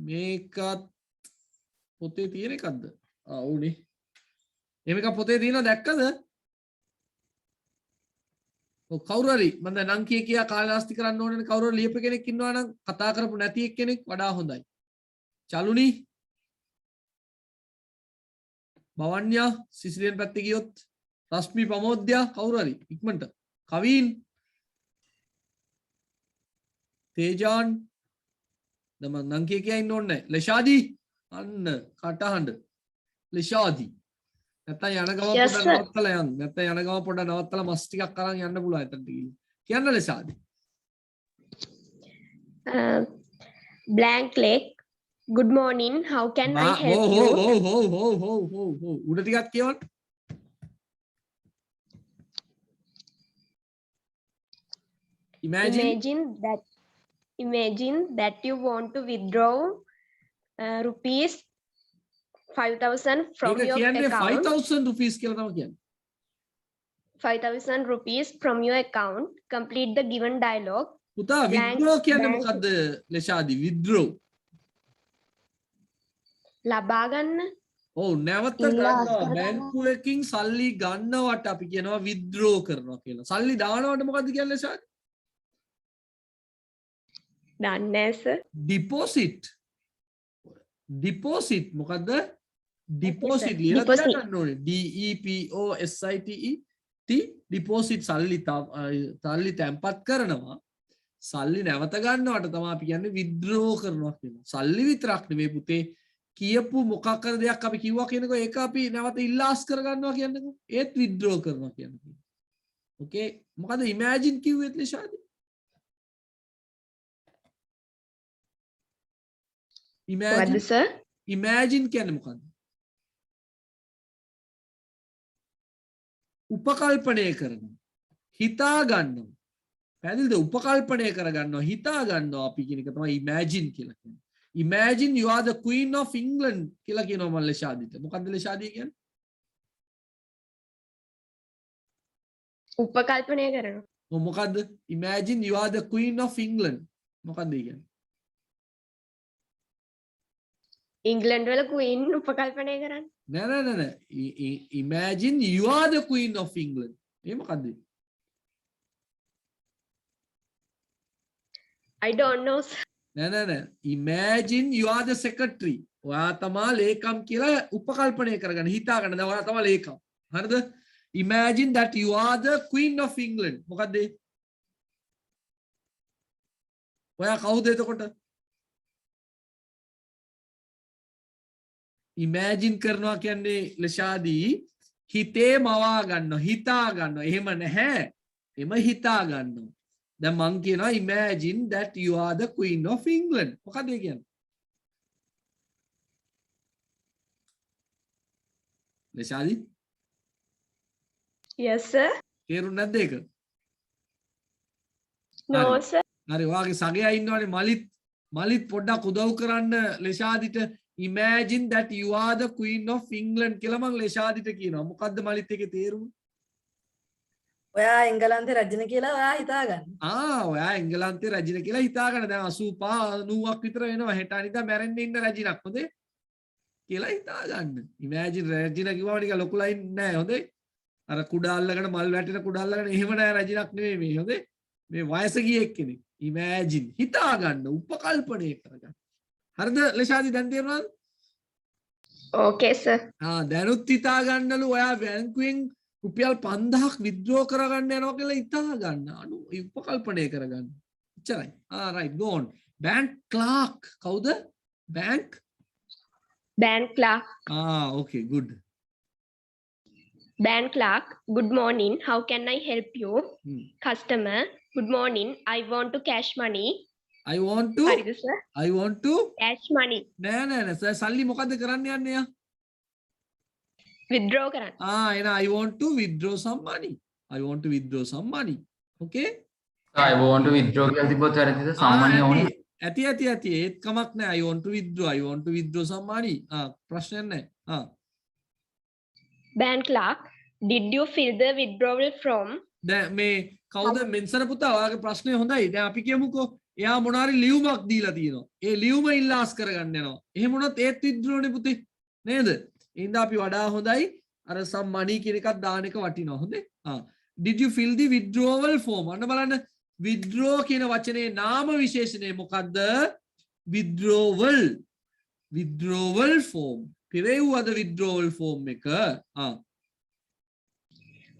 මේකත් පොතේ තියෙන එකක්ද? ඔව්නේ. එහෙම එකක් පොතේ තියෙනවද දැක්කද? කවුරු හරි මම දැන් නම් කියා කාලනාස්ති කරන්න ඕනේ කවුරු හරි ලියපු කෙනෙක් ඉන්නවා නම් කතා කරපු නැති එක්කෙනෙක් වඩා හොඳයි. චලුනි භවන්‍යා සිසිලියන් පැත්තේ ගියොත් රශ්මි ප්‍රමෝද්‍යා කවුරු හරි ඉක්මනට කවීන් තේජාන් දම නම් කියා ඉන්න ඕනේ නැහැ. ලෂාදි අන්න කටහඬ ලෂාදි නැත්නම් යන ගම පොඩ නවත්තලා යන්න. නැත්නම් යන ගම පොඩ නවත්තලා මස් ටිකක් අරන් යන්න පුළුවන් එතනට ගිහින්. කියන්න ලෙසාදී. Blank leg. Good morning. How can I help you? උඩ ටිකක් කියවන්න. Imagine that you want to withdraw rupees 5,000 from your account. 5,000 rupees කියලා තමයි කියන්නේ. 5,000 rupees from your account. Complete the given dialogue. පුතා withdraw කියන්නේ මොකද්ද ලෙෂාදි? withdraw. ලබා ගන්න. ඔව් නැවත ගන්නවා. බැංකුවකින් සල්ලි ගන්නවට අපි කියනවා withdraw කරනවා කියලා. සල්ලි දානවට මොකද්ද කියන්නේ ලෙෂාදි? දන්නේ නැහැ sir. deposit මොකද්ද? deposit ලියලා ගන්න ඕනේ. deposit සල්ලි තැන්පත් කරනවා. සල්ලි නැවත ගන්නවට තමයි අපි කියන්නේ withdraw කරනවා කියලා. සල්ලි විතරක් නෙමෙයි පුතේ කියපු මොකක් කර දෙයක් අපි කිව්වා කියනකො ඒක අපි නැවත ඉල්ලාස් කර ගන්නවා කියන්නකො. ඒත් withdraw කරනවා කියන්නේ. ඕකේ මොකද imagine කිව්වෙත් ලේෂාදී? imagine කියන්නේ මොකද්ද? උපකල්පනය කරනවා. හිතා ගන්නවා. පැහැදිලිද? උපකල්පනය කර ගන්නවා. හිතා ගන්නවා අපි කියන එක තමයි imagine කියලා කියන්නේ. Imagine you are the Queen of England කියලා කියනවා මම ලෙෂාදීට. මොකද්ද ලෙෂාදී කියන්නේ? උපකල්පනය කරනවා. මොකද්ද? Imagine you are the Queen of England. මොකද්ද කියන්නේ? ඉංග්ලන්ඩ් වල queen උපකල්පනය කරන්නේ. නෑ. Imagine you are the Queen of England. ඒ මොකද්ද? I don't know. නෑ. Imagine you are the secretary. ඔයා තමා ලේකම් කියලා උපකල්පනය කරගන්න හිතා ගන්න. දැන් ඔයා තමා ලේකම්. හරිද? Imagine that you are the Queen of England. මොකද්ද? ඔයා කවුද එතකොට? imagine කරනවා කියන්නේ ලෂාදී හිතේ මවා ගන්නවා හිතා ගන්නවා එහෙම නැහැ එම හිතා ගන්නවා දැන් මං කියනවා imagine that you are the Queen of England මොකද ඒ කියන්නේ ලෂාදී yes sir තේරුණා නැද්ද ඒක no sir හරි ඔයාගේ සගයා ඉන්නවනේ මලිත් පොඩ්ඩක් උදව් කරන්න ලෙෂාදිට imagine that you are the queen of England කියලා මං ලෙෂාදිට කියනවා. මොකද්ද මලිත් එකේ තේරුම? ඔයා එංගලන්තේ රජින කියලා ඔයා හිතාගන්න. ඔයා එංගලන්තේ රජින කියලා හිතාගන්න. දැන් 85 90ක් විතර වෙනවා. හෙට අනිදා මැරෙන්න ඉන්න රජිනක් හොඳේ කියලා හිතාගන්න. imagine රජින කිව්වම නිකන් ලොකු ලයින් නෑ හොඳේ. අර කුඩා අල්ලගෙන මල් වැටෙන කුඩා අල්ලගෙන එහෙම නෑ රජිනක් නෙමෙයි මේ හොඳේ. මේ වයස ගියෙක් කෙනෙක්. imagine හිතාගන්න උපකල්පනය කරගන්න. හරිද ලෙෂාදි දැන් තේරුණාද? Okay, sir. දැනුත් හිතාගන්නලු ඔයා බැංකුවෙන් රුපියල් 5000ක් විත්ඩ්‍රෝ කරගන්න යනවා කියලා හිතාගන්න. අනු උපකල්පනය කරගන්න. එච්චරයි. right go on. bank clerk කවුද? bank clerk. okay good. Bank clerk, good morning. How can I help you? Customer, good morning. I want to cash money. I want to cash money. නෑ sir සල්ලි මොකද්ද කරන්න යන්නේ යා? Withdraw කරන්න. එන I want to withdraw some money. Okay? I want to withdraw කියලා තිබ්බොත් වැරදිද? සාමාන්‍ය ඕනේ. ඇති ඒත් කමක් නෑ. I want to withdraw some money. ප්‍රශ්නයක් නෑ. Bank clerk, did you fill the withdrawal form? දැන් මේ කවුද මෙන්සන පුතා ඔයාගේ ප්‍රශ්නේ හොඳයි. දැන් අපි කියමුකෝ එයා මොනාරි ලියුමක් දීලා තියෙනවා. ඒ ලියුම ඉල්ලාස් කරගන්න යනවා. එහෙම වුණොත් ඒත් විත්ඩ්‍රෝනේ පුතේ. නේද? එහෙනම් අපි වඩා හොඳයි අර some money කියන එකක් දාන එක වටිනවා. හොඳේ? Did you fill the withdrawal form? අන්න බලන්න withdraw කියන වචනේ නාම විශේෂණය මොකද්ද? withdrawal form. පිරෙව්වද withdrawal form එක?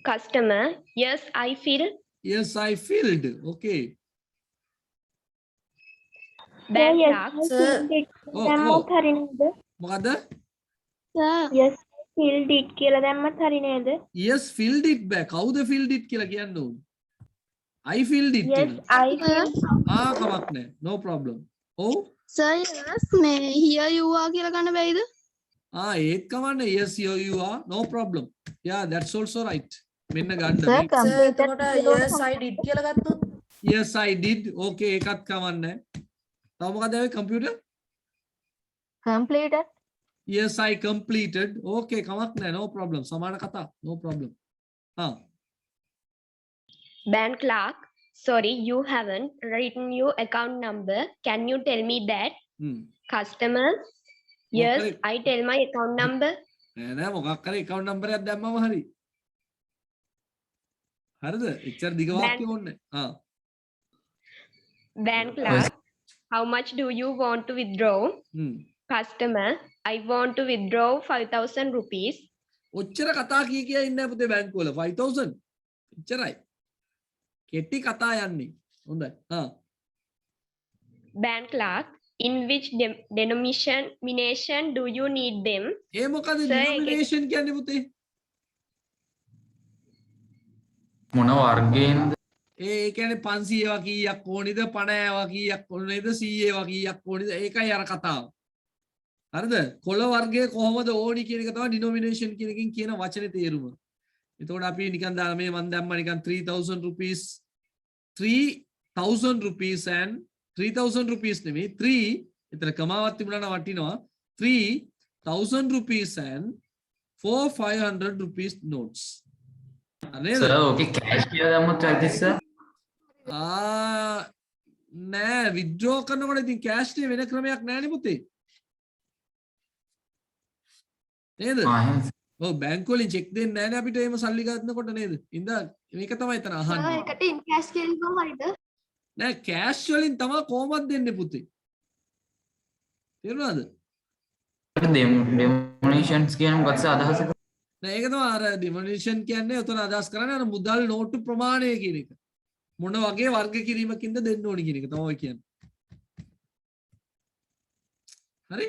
Customer, yes I filled. Okay. Bank clerk, මොකද්ද? Yes, filled it කියලා දැම්මත් හරි නේද? Yes filled it බෑ. කවුද filled it කියලා කියන්න ඕනේ? I filled it. Yes, I filled. කමක් නෑ. No problem. Sir, yes, මේ here you are කියලා ගන්න බැයිද? ඒත් කමන්නේ. Yes here you are. No problem. Yeah, that's also right. මෙන්න ගන්න. Sir, එතකොට yes I did කියලා ගත්තොත්? Yes I did. Okay ඒකත් කමන්නේ. තව මොකද ආවේ computer? Completed. Yes I completed. Okay කමක් නෑ. No problem. සමාන කතා. No problem. Bank clerk, sorry, you haven't written your account number. Can you tell me that? Customer, yes, I tell my account number. නෑ මොකක් කරේ account number එකක් දැම්මම හරි. හරිද? එච්චර දිග වාක්‍ය ඕනේ. Bank clerk, how much do you want to withdraw? Customer, I want to withdraw 5,000 rupees. ඔච්චර කතා කිය ඉන්නේ පුතේ බැංකුව වල 5,000. එච්චරයි. කෙටි කතා යන්නේ. හොඳයි. Bank clerk, in which denomination do you need them? ඒ මොකද denomination කියන්නේ පුතේ? මොන වර්ගයෙන්ද? ඒ කියන්නේ 500ව කීයක් ඕනිද 50ව කීයක් ඕනිද 100ව කීයක් ඕනිද ඒකයි අර කතාව. හරිද? කොළ වර්ගය කොහොමද ඕනි කියන එක තමයි denomination කියන එකකින් කියන වචනේ තේරුම. එතකොට අපි නිකන් දාලා මේ මම දැම්මා නිකන් 3,000 rupees 3,000 rupees and 3,000 rupees නෙමෙයි 3 එතන කමාවක් තිබුණා නම් වටිනවා 3,000 rupees and 4,500 rupees notes. Sir, okay cash කියලා දැම්මොත් වැරදිද sir? නෑ withdraw කරනකොට ඉතින් cash නේ වෙන ක්‍රමයක් නෑනේ පුතේ. නේද? ඔව් බැංකුව වලින් චෙක් දෙන්නේ නෑනේ අපිට එහෙම සල්ලි ගන්නකොට නේද? ඉඳා මේක තමයි එතන අහන්නේ. ඒකට in cash කියනකෝ හරිද? නෑ cash වලින් තමයි කොහොමද දෙන්නේ පුතේ. තේරුණාද? denominations කියන මොකක්ද අදහස? නෑ ඒක තමයි අර denomination කියන්නේ උතන අදහස් කරන්නේ අර මුදල් නෝට්ටු ප්‍රමාණය කියන එක. මොන වගේ වර්ග කිරීමකින්ද දෙන්න ඕනි කියන එක තමයි ඔය කියන්නේ. හරි?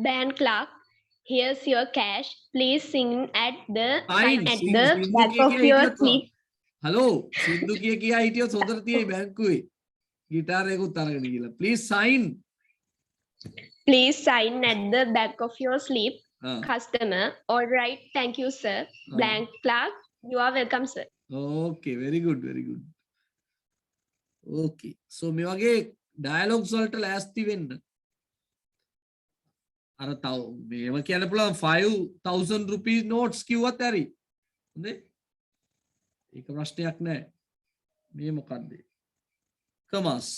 Bank clerk, here's your cash. Please sign at the Sign at the back of your slip. Hello, සින්දු කියා හිටියොත් හොඳට තියෙයි බැංකුවේ. ගිටාර එකකුත් අරගෙන ගිහලා. Please sign. Please sign at the back of your slip. Customer, all right, thank you sir. Bank clerk, you are welcome sir. Okay, very good, very good. Okay, so මේ වගේ dialogues වලට ලෑස්ති වෙන්න. අර තව මේව කියන්න පුළුවන් 5000 rupees notes කිව්වත් ඇරි. හොඳේ? ඒක ප්‍රශ්නයක් නෑ. මේ මොකද්ද? කමස්.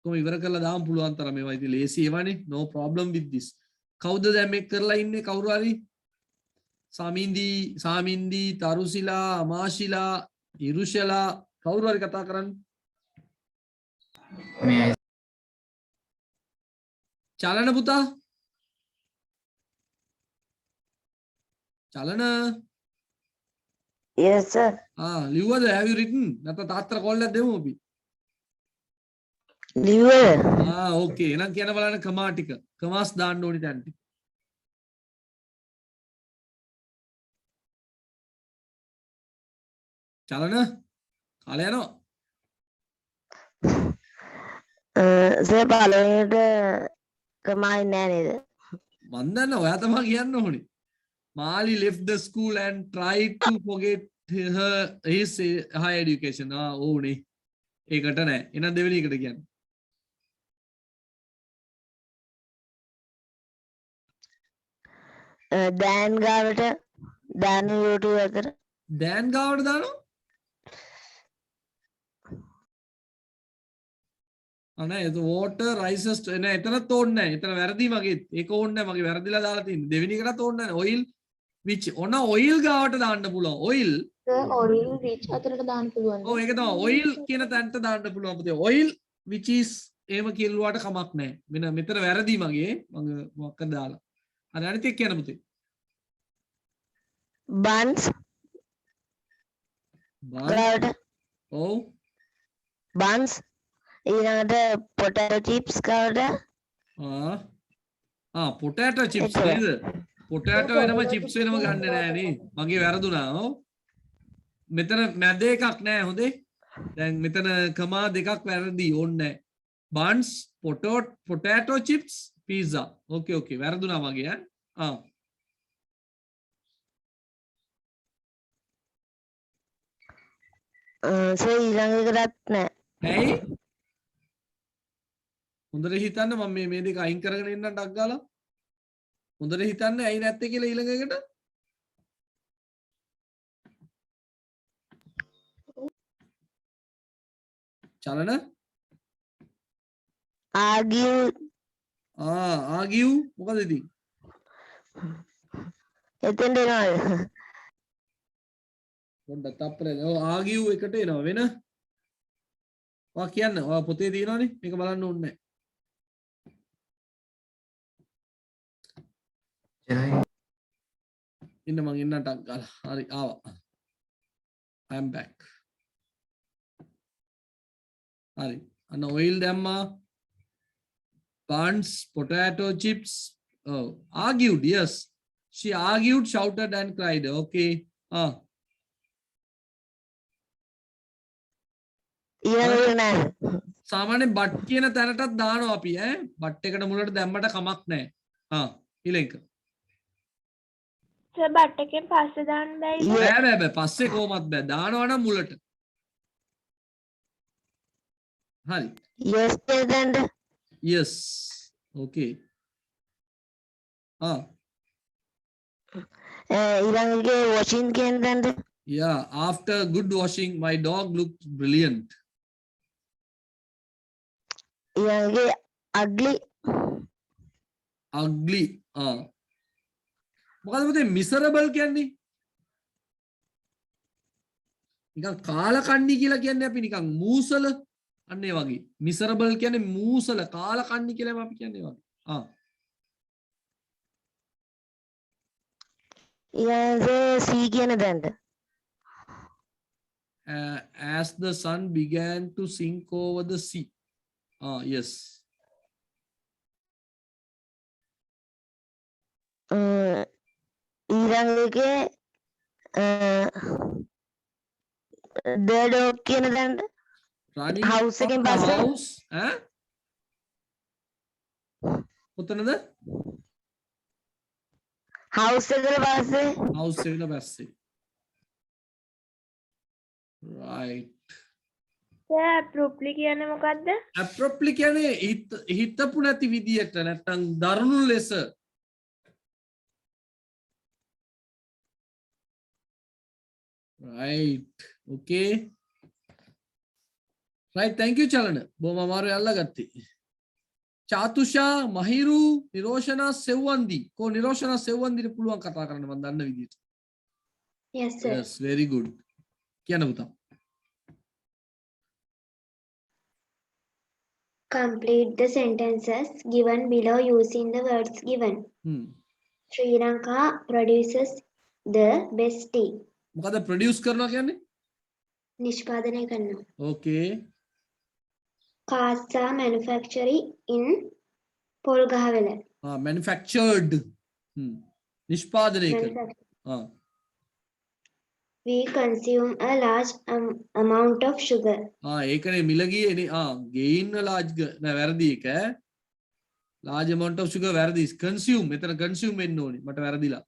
කොහොම ඉවර කරලා දාන්න පුළුවන් තරම මේවා ඉතින් ලේසි ඒවානේ. No problem with this. කවුද දැන් මේක කරලා ඉන්නේ කවුරු හරි? සාමින්දි, තරුසිලා, අමාශිලා, ඉරුෂලා කවුරු හරි කතා කරන්නේ? මේ චලන පුතා? චලන? Yes, sir. ලිව්වද? Have you written? නැත්නම් තාත්තට කෝල් එකක් දෙමු අපි. Liver. Okay. එහෙනම් කියන බලන්න කමා ටික. කමාස් දාන්න ඕනි දැන් ටික. චලන? කාලය යනවා. සර් පළවෙනිට කමයි නෑ නේද? මන් දන්න ඔයා තමයි කියන්න ඕනේ. Mali left the school and tried to forget his higher education. ඕනේ. ඒකට නෑ. එහෙනම් දෙවෙනි එකට කියන්න. දෑන් ගාවට දාන YouTube අතර දැන් ගාවට දානවා? අනේ ඒක water rises නෑ එතනත් ඕනේ නෑ. එතන වැරදි මගේ. ඒක ඕනේ නෑ මගේ වැරදිලා දාලා තියෙන්නේ. දෙවෙනි එකටත් ඕනේ නෑ. oil which ඔන oil ගාවට දාන්න පුළුවන්. oil oil which අතරට දාන්න පුළුවන්. ඔව් ඒක තමයි oil කියන තැනට දාන්න පුළුවන් පුතේ. oil which is එහෙම කියලුවාට කමක් නෑ. මෙතන වැරදි මගේ. මම මොකක්ද දාලා. හරි අනිත් එක කියන්න පුතේ. buns ගාවට ඔව් buns ඊළඟට potato chips ගාවට potato chips නේද? potato වෙනම chips වෙනම ගන්න නෑ නේ. මගේ වැරදුනා. ඔව් මෙතන මැද එකක් නෑ හොඳේ. දැන් මෙතන කමා දෙකක් වැරදි ඕනේ නෑ. buns potato chips pizza. okay වැරදුනා මගේ සර් ඊළඟ එකටත් නෑ. ඇයි? හොඳට හිතන්න මම මේ දෙක අයින් කරගෙන ඉන්න ටක් ගාලා. හොඳට හිතන්න ඇයි නැත්තේ කියලා ඊළඟ එකට. චලන? argue මොකද ඉතින්? එතෙන්ට එනවද? පොඩ්ඩක් තප්පරේ. ඔව් argue එකට එනවා වෙන. ඔයා කියන්න. ඔයා පොතේ තියෙනවනේ. මේක බලන්න ඕනේ නැහැ. ඉන්න මං ඉන්නට ගාලා. හරි ආවා. I am back. හරි. අන්න oil දැම්මා. buns, potato chips. Oh, argued. Yes. She argued, shouted and cried. Okay. සාමාන්‍ය බට් කියන තැනටත් දානවා අපි බට් එකට මුලට දැම්මට කමක් නැහැ. ඊළඟ සර් බට් එකෙන් පස්සේ දාන්න බැයි. බෑ පස්සේ කොහොමත් බෑ. දානවා නම් මුලට. හරි. yes then yes. okay. ඊළඟට washing කියන තැනට. yeah, after good washing my dog looked brilliant. ඊළඟට ugly මොකද පුතේ miserable කියන්නේ? නිකන් කාලකන්ණි කියලා කියන්නේ අපි නිකන් මූසල අන්න ඒ වගේ. miserable කියන්නේ මූසල කාලකන්ණි කියලා අපි කියන්නේ වගේ. ඊළඟට sea කියන තැනට. as the sun began to sink over the sea. Yes. ඊළඟට the dog කියන තැනට. running house එකෙන් from the පස්සේ house කොතනද? house එකට පස්සේ house එකට පස්සේ right. සර් appropriately කියන්නේ මොකද්ද? appropriately කියන්නේ හිතපු නැති විදියට නැත්නම් දරුණු ලෙස. right. okay. right, thank you චලන. බොහොම අමාරුයි අල්ලගත්තේ. චාතුෂා මහිරු නිරෝෂනා සෙව්වන්දි. කො නිරෝෂනා සෙව්වන්දිට පුළුවන් කතා කරන්න මම දන්න විදියට. Yes, sir. yes, very good. කියන්න පුතා. Complete the sentences given below using the words given. Sri Lanka produces the best tea. මොකද ප්‍රොඩියුස් කරනවා කියන්නේ? නිෂ්පාදනය කරනවා. okay. Cars are manufactured in Polgahawela. manufactured. නිෂ්පාදනය කරනවා. We consume a large amount of sugar. ඒකනේ මිල ගියේනේ. gain a large නෑ වැරදි එක. large amount of sugar වැරදි. consume මෙතන consume වෙන්න ඕනේ. මට වැරදිලා.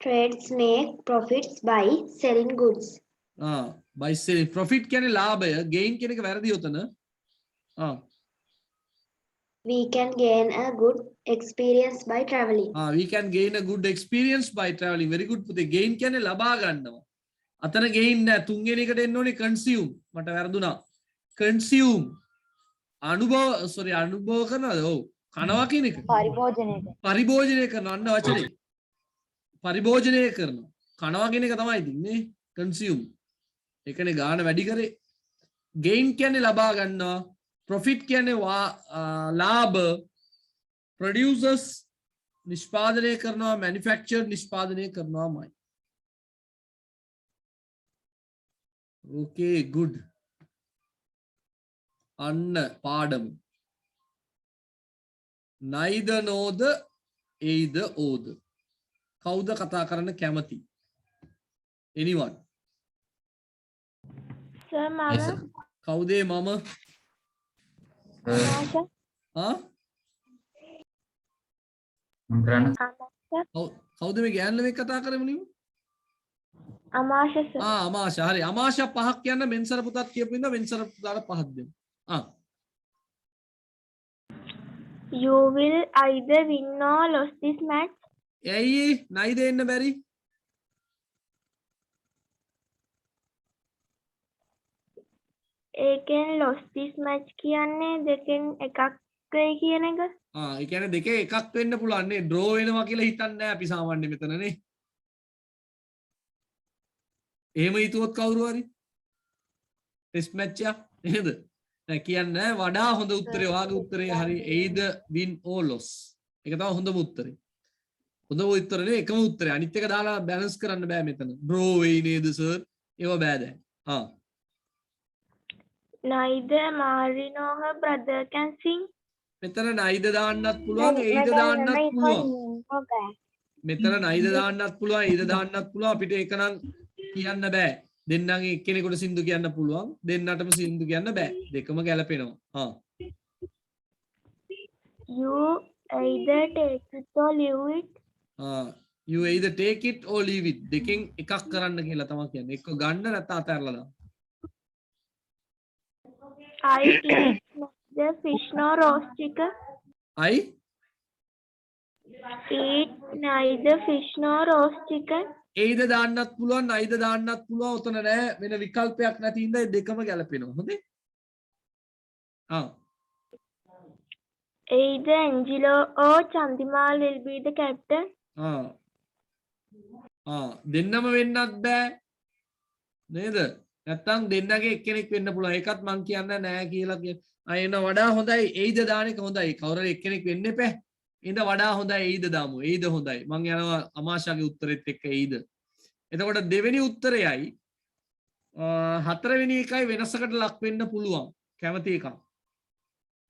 Trades make profits by selling goods. by selling profit කියන්නේ ලාභය. gain කියන එක වැරදි උතන. We can gain a good experience by traveling. we can gain a good experience by traveling. very good පුතේ. gain කියන්නේ ලබා ගන්නවා. අතන gain නෑ. තුන්වෙනි එකට එන්න ඕනේ consume. මට වැරදුනා. consume අනුභව කරනවද? ඔව්. කනවා කියන එක. පරිභෝජනය කරනවා. අන්න වචනේ. පරිභෝජනය කරනවා. කනවා කියන එක තමයි ඉතින්නේ. consume. ඒකනේ ගාන වැඩි කරේ. gain කියන්නේ ලබා ගන්නවා. profit කියන්නේ ලාභ. producers නිෂ්පාදනය කරනවා. manufactured නිෂ්පාදනය කරනවාමයි. okay, good. අන්න පාඩම. neither nor the either or the. කවුද කතා කරන්න කැමති? anyone? Sir Yes, sir. මම කවුදේ මම? කවුද මේ ගෑනු ළමෙක් කතා කරමු නේ? අමාශ සර්. අමාශා. හරි. අමාශා පහක් කියන්න මෙන්සර පුතත් කියපු ඉඳලා මෙන්සර පුතාට පහක් දෙමු. You will either win or lose this match. ඇයි නයිද එන්න බැරි? ඒකෙන් lost this match කියන්නේ දෙකෙන් එකක් වෙයි කියන එක. ඒ කියන්නේ දෙකේ එකක් වෙන්න පුළුවන් නේ. ඩ්‍රෝ වෙනවා කියලා හිතන්නේ නැහැ අපි සාමාන්‍ය මෙතන නේ. එහෙම හිතුවොත් කවුරු හරි ටෙස්ට් මැච් එක නේද? නෑ කියන්නේ වඩා හොඳ උත්තරේ වාගේ උත්තරේ හරි either win or lose. ඒක තමයි හොඳම උත්තරේ. හොඳම උත්තරේ නේ එකම උත්තරේ. අනිත් එක දාලා බැලන්ස් කරන්න බෑ මෙතන. ඩ්‍රෝ වෙයි නේද සර්? ඒව බෑ දැන්. Neither Marino or her brother can sing. මෙතන නයිද දාන්නත් පුළුවන් එයිද දාන්නත් පුළුවන්. මෙතන නයිද දාන්නත් පුළුවන් එයිද දාන්නත් පුළුවන්. අපිට ඒක නම් කියන්න බෑ. දෙන්නගේ එක්කෙනෙකුට සින්දු කියන්න පුළුවන්. දෙන්නටම සින්දු කියන්න බෑ. දෙකම ගැලපෙනවා. You either take it or leave it. you either take it or leave it. දෙකෙන් එකක් කරන්න කියලා තමයි කියන්නේ. එක්ක ගන්න නැත්නම් අතහැරලා දාන්න. I eat the fish nor roast chicken. I Eat neither fish nor roast chicken. එයිද දාන්නත් පුළුවන් නයිද දාන්නත් පුළුවන්. උතන නෑ වෙන විකල්පයක් නැති ඉඳලා දෙකම ගැලපෙනවා. හොඳේ? Either Angelo or Chandimal will be the captain. දෙන්නම වෙන්නත් බෑ නේද? නැත්තම් දෙන්නගේ එක්කෙනෙක් වෙන්න පුළුවන්. ඒකත් මං කියන්නේ නෑ කියලා කියන. එන වඩා හොඳයි එයිද දාන එක හොඳයි. කවුරු එක්කෙනෙක් වෙන්න එපා. ඉඳ වඩා හොඳයි එයිද දාමු. එයිද හොඳයි. මං යනවා අමාශාගේ උත්තරෙත් එක්ක එයිද. එතකොට දෙවෙනි උත්තරයයි හතරවෙනි එකයි වෙනසකට ලක් වෙන්න පුළුවන්. කැමති එකක්.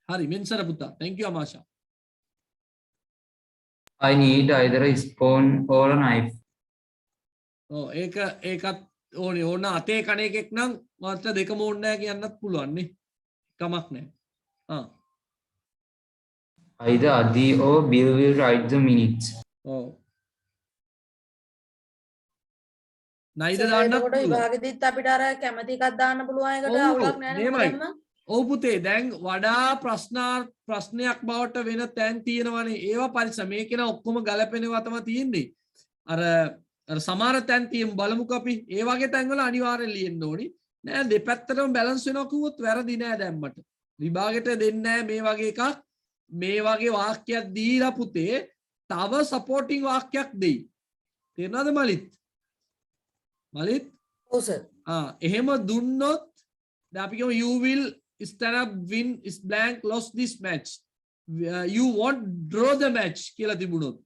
හරි මෙන්සර පුතා. thank you අමාශා. I need either a spoon or a knife. ඒකත් ඕනේ. ඕන අතේ කණ එකෙක් නම් මාත්‍ර දෙකම ඕනේ නැහැ කියන්නත් පුළුවන් නේ. කමක් නැහැ. Either Adi or Bill will write the minutes. neither දාන්නත් එතකොට පුළුවන්. විභාගෙදිත් අපිට අර කැමති එකක් දාන්න පුළුවන් එකට ඔව් අවුලක් නැහැ නේ එහෙමයි. මොකදම්ම. ඔව් පුතේ දැන් වඩා ප්‍රශ්නයක් බවට වෙන තැන් තියෙනවනේ. ඒවා පරිස්සම. මේක න ඔක්කොම ගලපෙනවා තමයි තියෙන්නේ. අර සමහර තැන් තියෙමු බලමුකෝ අපි. ඒ වගේ තැන්වල අනිවාර්යෙන් ලියන්න ඕනි. නෑ දෙපැත්තටම බැලන්ස් වෙනවා කිව්වොත් වැරදි නෑ දැම්මට. විභාගෙට දෙන්නේ නෑ මේ වගේ එකක්. මේ වගේ වාක්‍යයක් දීලා පුතේ තව සපෝටිං වාක්‍යයක් දෙයි. තේරෙනවද මලිත්? මලිත්? ඔව් සර්. එහෙම දුන්නොත් දැන් අපි කියමු you will stand up win is blank lost this match. You won't draw the match කියලා තිබුණොත්.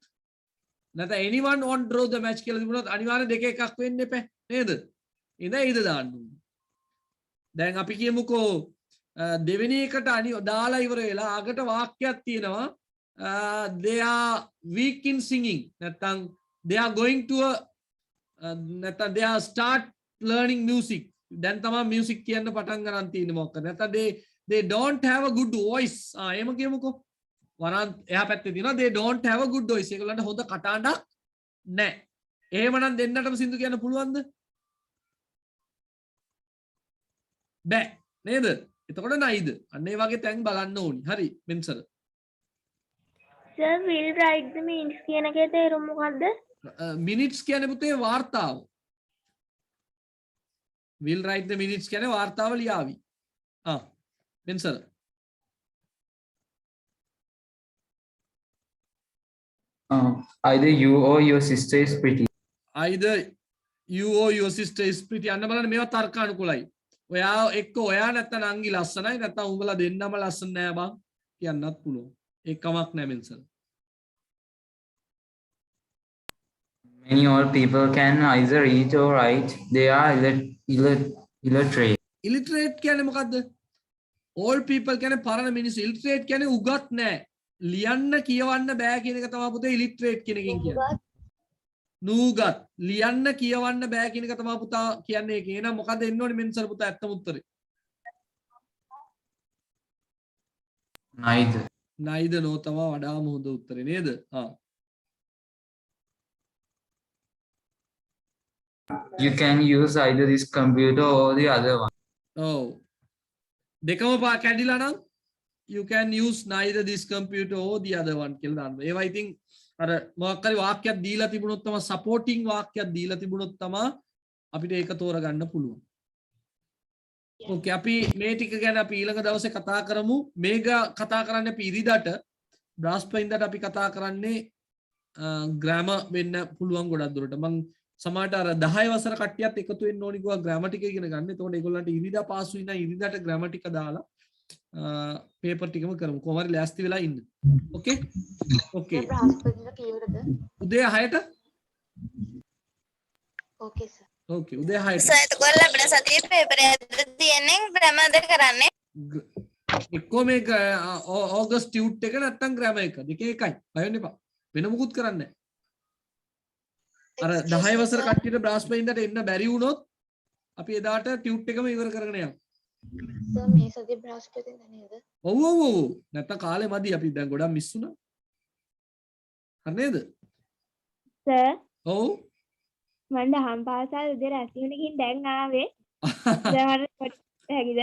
නැත්නම් anyone won't draw the match කියලා තිබුණොත් අනිවාර්යෙන් දෙක එකක් වෙන්න එපා නේද? ඉඳ දාන්න ඕනේ. දැන් අපි කියමුකෝ දෙවෙනි එකට දාලා ඉවර වෙලා අගට වාක්‍යයක් තියෙනවා they are weak in singing නැත්නම් they are going to නැත්නම් they are start learning music දැන් තමයි music කියන්න පටන් ගන්න තියෙන්නේ මොකක්ද නැත්නම් they don't have a good voice එහෙම කියමුකෝ වරන් එහා පැත්තේ තියෙනවා they don't have a good voice ඒගොල්ලන්ට හොඳ කටහඬක් නැහැ එහෙමනම් දෙන්නටම සින්දු කියන්න පුළුවන්ද බෑ නේද එතකොට නයිද අන්න ඒ වගේ තැන් බලන්න ඕනි හරි මෙන්සර් Sir, will write the minutes කියන එකේ තේරුම මොකද්ද? minutes කියන්නේ පුතේ වාර්තාව. will write the minutes කියන්නේ වාර්තාව ලියාවි. මෙන්සර්. Either you or your sister is pretty. either you or your sister is pretty අන්න බලන්න මේවා තර්කානුකූලයි. ඔයා එක්ක ඔයා නැත්නම් අංගි ලස්සනයි නැත්නම් උඹලා දෙන්නම ලස්සන නෑ බං කියන්නත් පුළුවන්. ඒකමක් නෑ මෙන්සර්. Many old people can either read or write. They are illiterate. illiterate කියන්නේ මොකද්ද? old people කියන්නේ පරණ මිනිස්සු. illiterate කියන්නේ උගත් නෑ. ලියන්න කියවන්න බෑ කියන එක තමයි පුතේ illiterate කියන එකෙන් කියන්නේ. නූගත් ලියන්න කියවන්න බෑ කියන එක තමයි පුතා කියන්නේ ඒක. එහෙනම් මොකද එන්න ඕනේ මෙන්සර් පුතා ඇත්තම උත්තරේ? Neither. neither නෝ තමයි වඩාම හොඳ උත්තරේ නේද? You can use either this computer or the other one. ඔව්. දෙකම කැඩිලා නම් you can use neither this computer or the other one කියලා දාන්න. ඒවා ඉතින් අර මොකක් හරි වාක්‍යයක් දීලා තිබුණොත් තමයි සපෝටිං වාක්‍යයක් දීලා තිබුණොත් තමයි අපිට ඒක තෝරගන්න පුළුවන්. ඕකේ අපි මේ ටික ගැන අපි ඊළඟ දවසේ කතා කරමු. මේක කතා කරන්නේ අපි ඉරිදට බ්‍රහස්පතින්දට අපි කතා කරන්නේ ග්‍රෑමර් වෙන්න පුළුවන් ගොඩක් දුරට. මම සමහරට අර 10 වසර කට්ටියත් එකතු වෙන්න ඕනි කිව්වා ග්‍රෑමර් ටික ඉගෙන ගන්න. එතකොට ඒගොල්ලන්ට ඉරිදා පාස් වෙයි නම් ඉරිදාට ග්‍රෑමර් ටික දාලා පේපර් ටිකම කරමු. කොහොම හරි ලෑස්ති වෙලා ඉන්න. ඕකේ? ඕකේ. බ්‍රහස්පතින්දා කීවරද? උදේ 6ට? ඕකේ සර්. ඕකේ උදේ 6ට. සර් එතකොට ලැබෙන සතියේ පේපර් එකද තියෙන්නේ ග්‍රැමර්ද කරන්නේ? එක්කෝ මේක ඕගස්ට් ටියුට් එක නැත්තම් ග්‍රෑමර් එක. දෙකේ එකයි. බය වෙන්න එපා. වෙන මොකුත් කරන්නේ නැහැ. අර 10 වසර කට්ටියට බ්‍රහස්පතින්දට එන්න බැරි වුණොත් අපි එදාට ටියුට් එකම ඉවර කරගෙන යමු. සර් මේ සතියේ බ්‍රහස්පතින්දා නේද? ඔව් ඔව් ඔව්. නැත්තම් කාලේ මදි අපි දැන් ගොඩක් මිස් වුණා. හරි නේද? Sir, ඔව්. මම දහම් පාසල් උදේ රැස්වීමට ගිහින් දැන් ආවේ. දැන් හැකිද?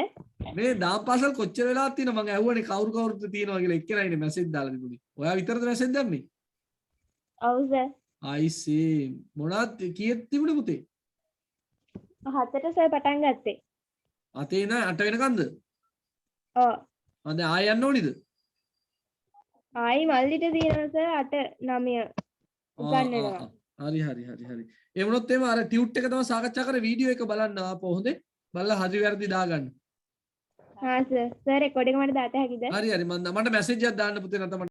මේ දාම් පාසල් කොච්චර වෙලාවක් තියෙනවද මම ඇහුවනේ කවුරුද තියෙනවා කියලා එක්කෙනායිනේ මැසේජ් දාලා තිබුණේ. ඔයා විතරද මැසේජ් දැම්මේ? ඔව් සර්. I see. මොනවද කීයක් තිබුණේ පුතේ? 7ට සර් පටන් ගත්තේ. අතේ නෑ 8 වෙනකන්ද? ඔව්. මම දැන් ආය යන්න ඕනිද? ආයි මල්ලිට තියෙනවා සර් 8 9 උගන්වනවා. හරි. ඒ වුණොත් එimhe අර ටියුට් එක තමයි සාකච්ඡා කරේ වීඩියෝ එක බලන්න ආපහු හොඳේ. බලලා හරි වැරදි දාගන්න. හා සර්. සර් රෙකෝඩින් මට දාත හැකිද? හරි මට මැසේජ් එකක් දාන්න පුතේ නැත්නම්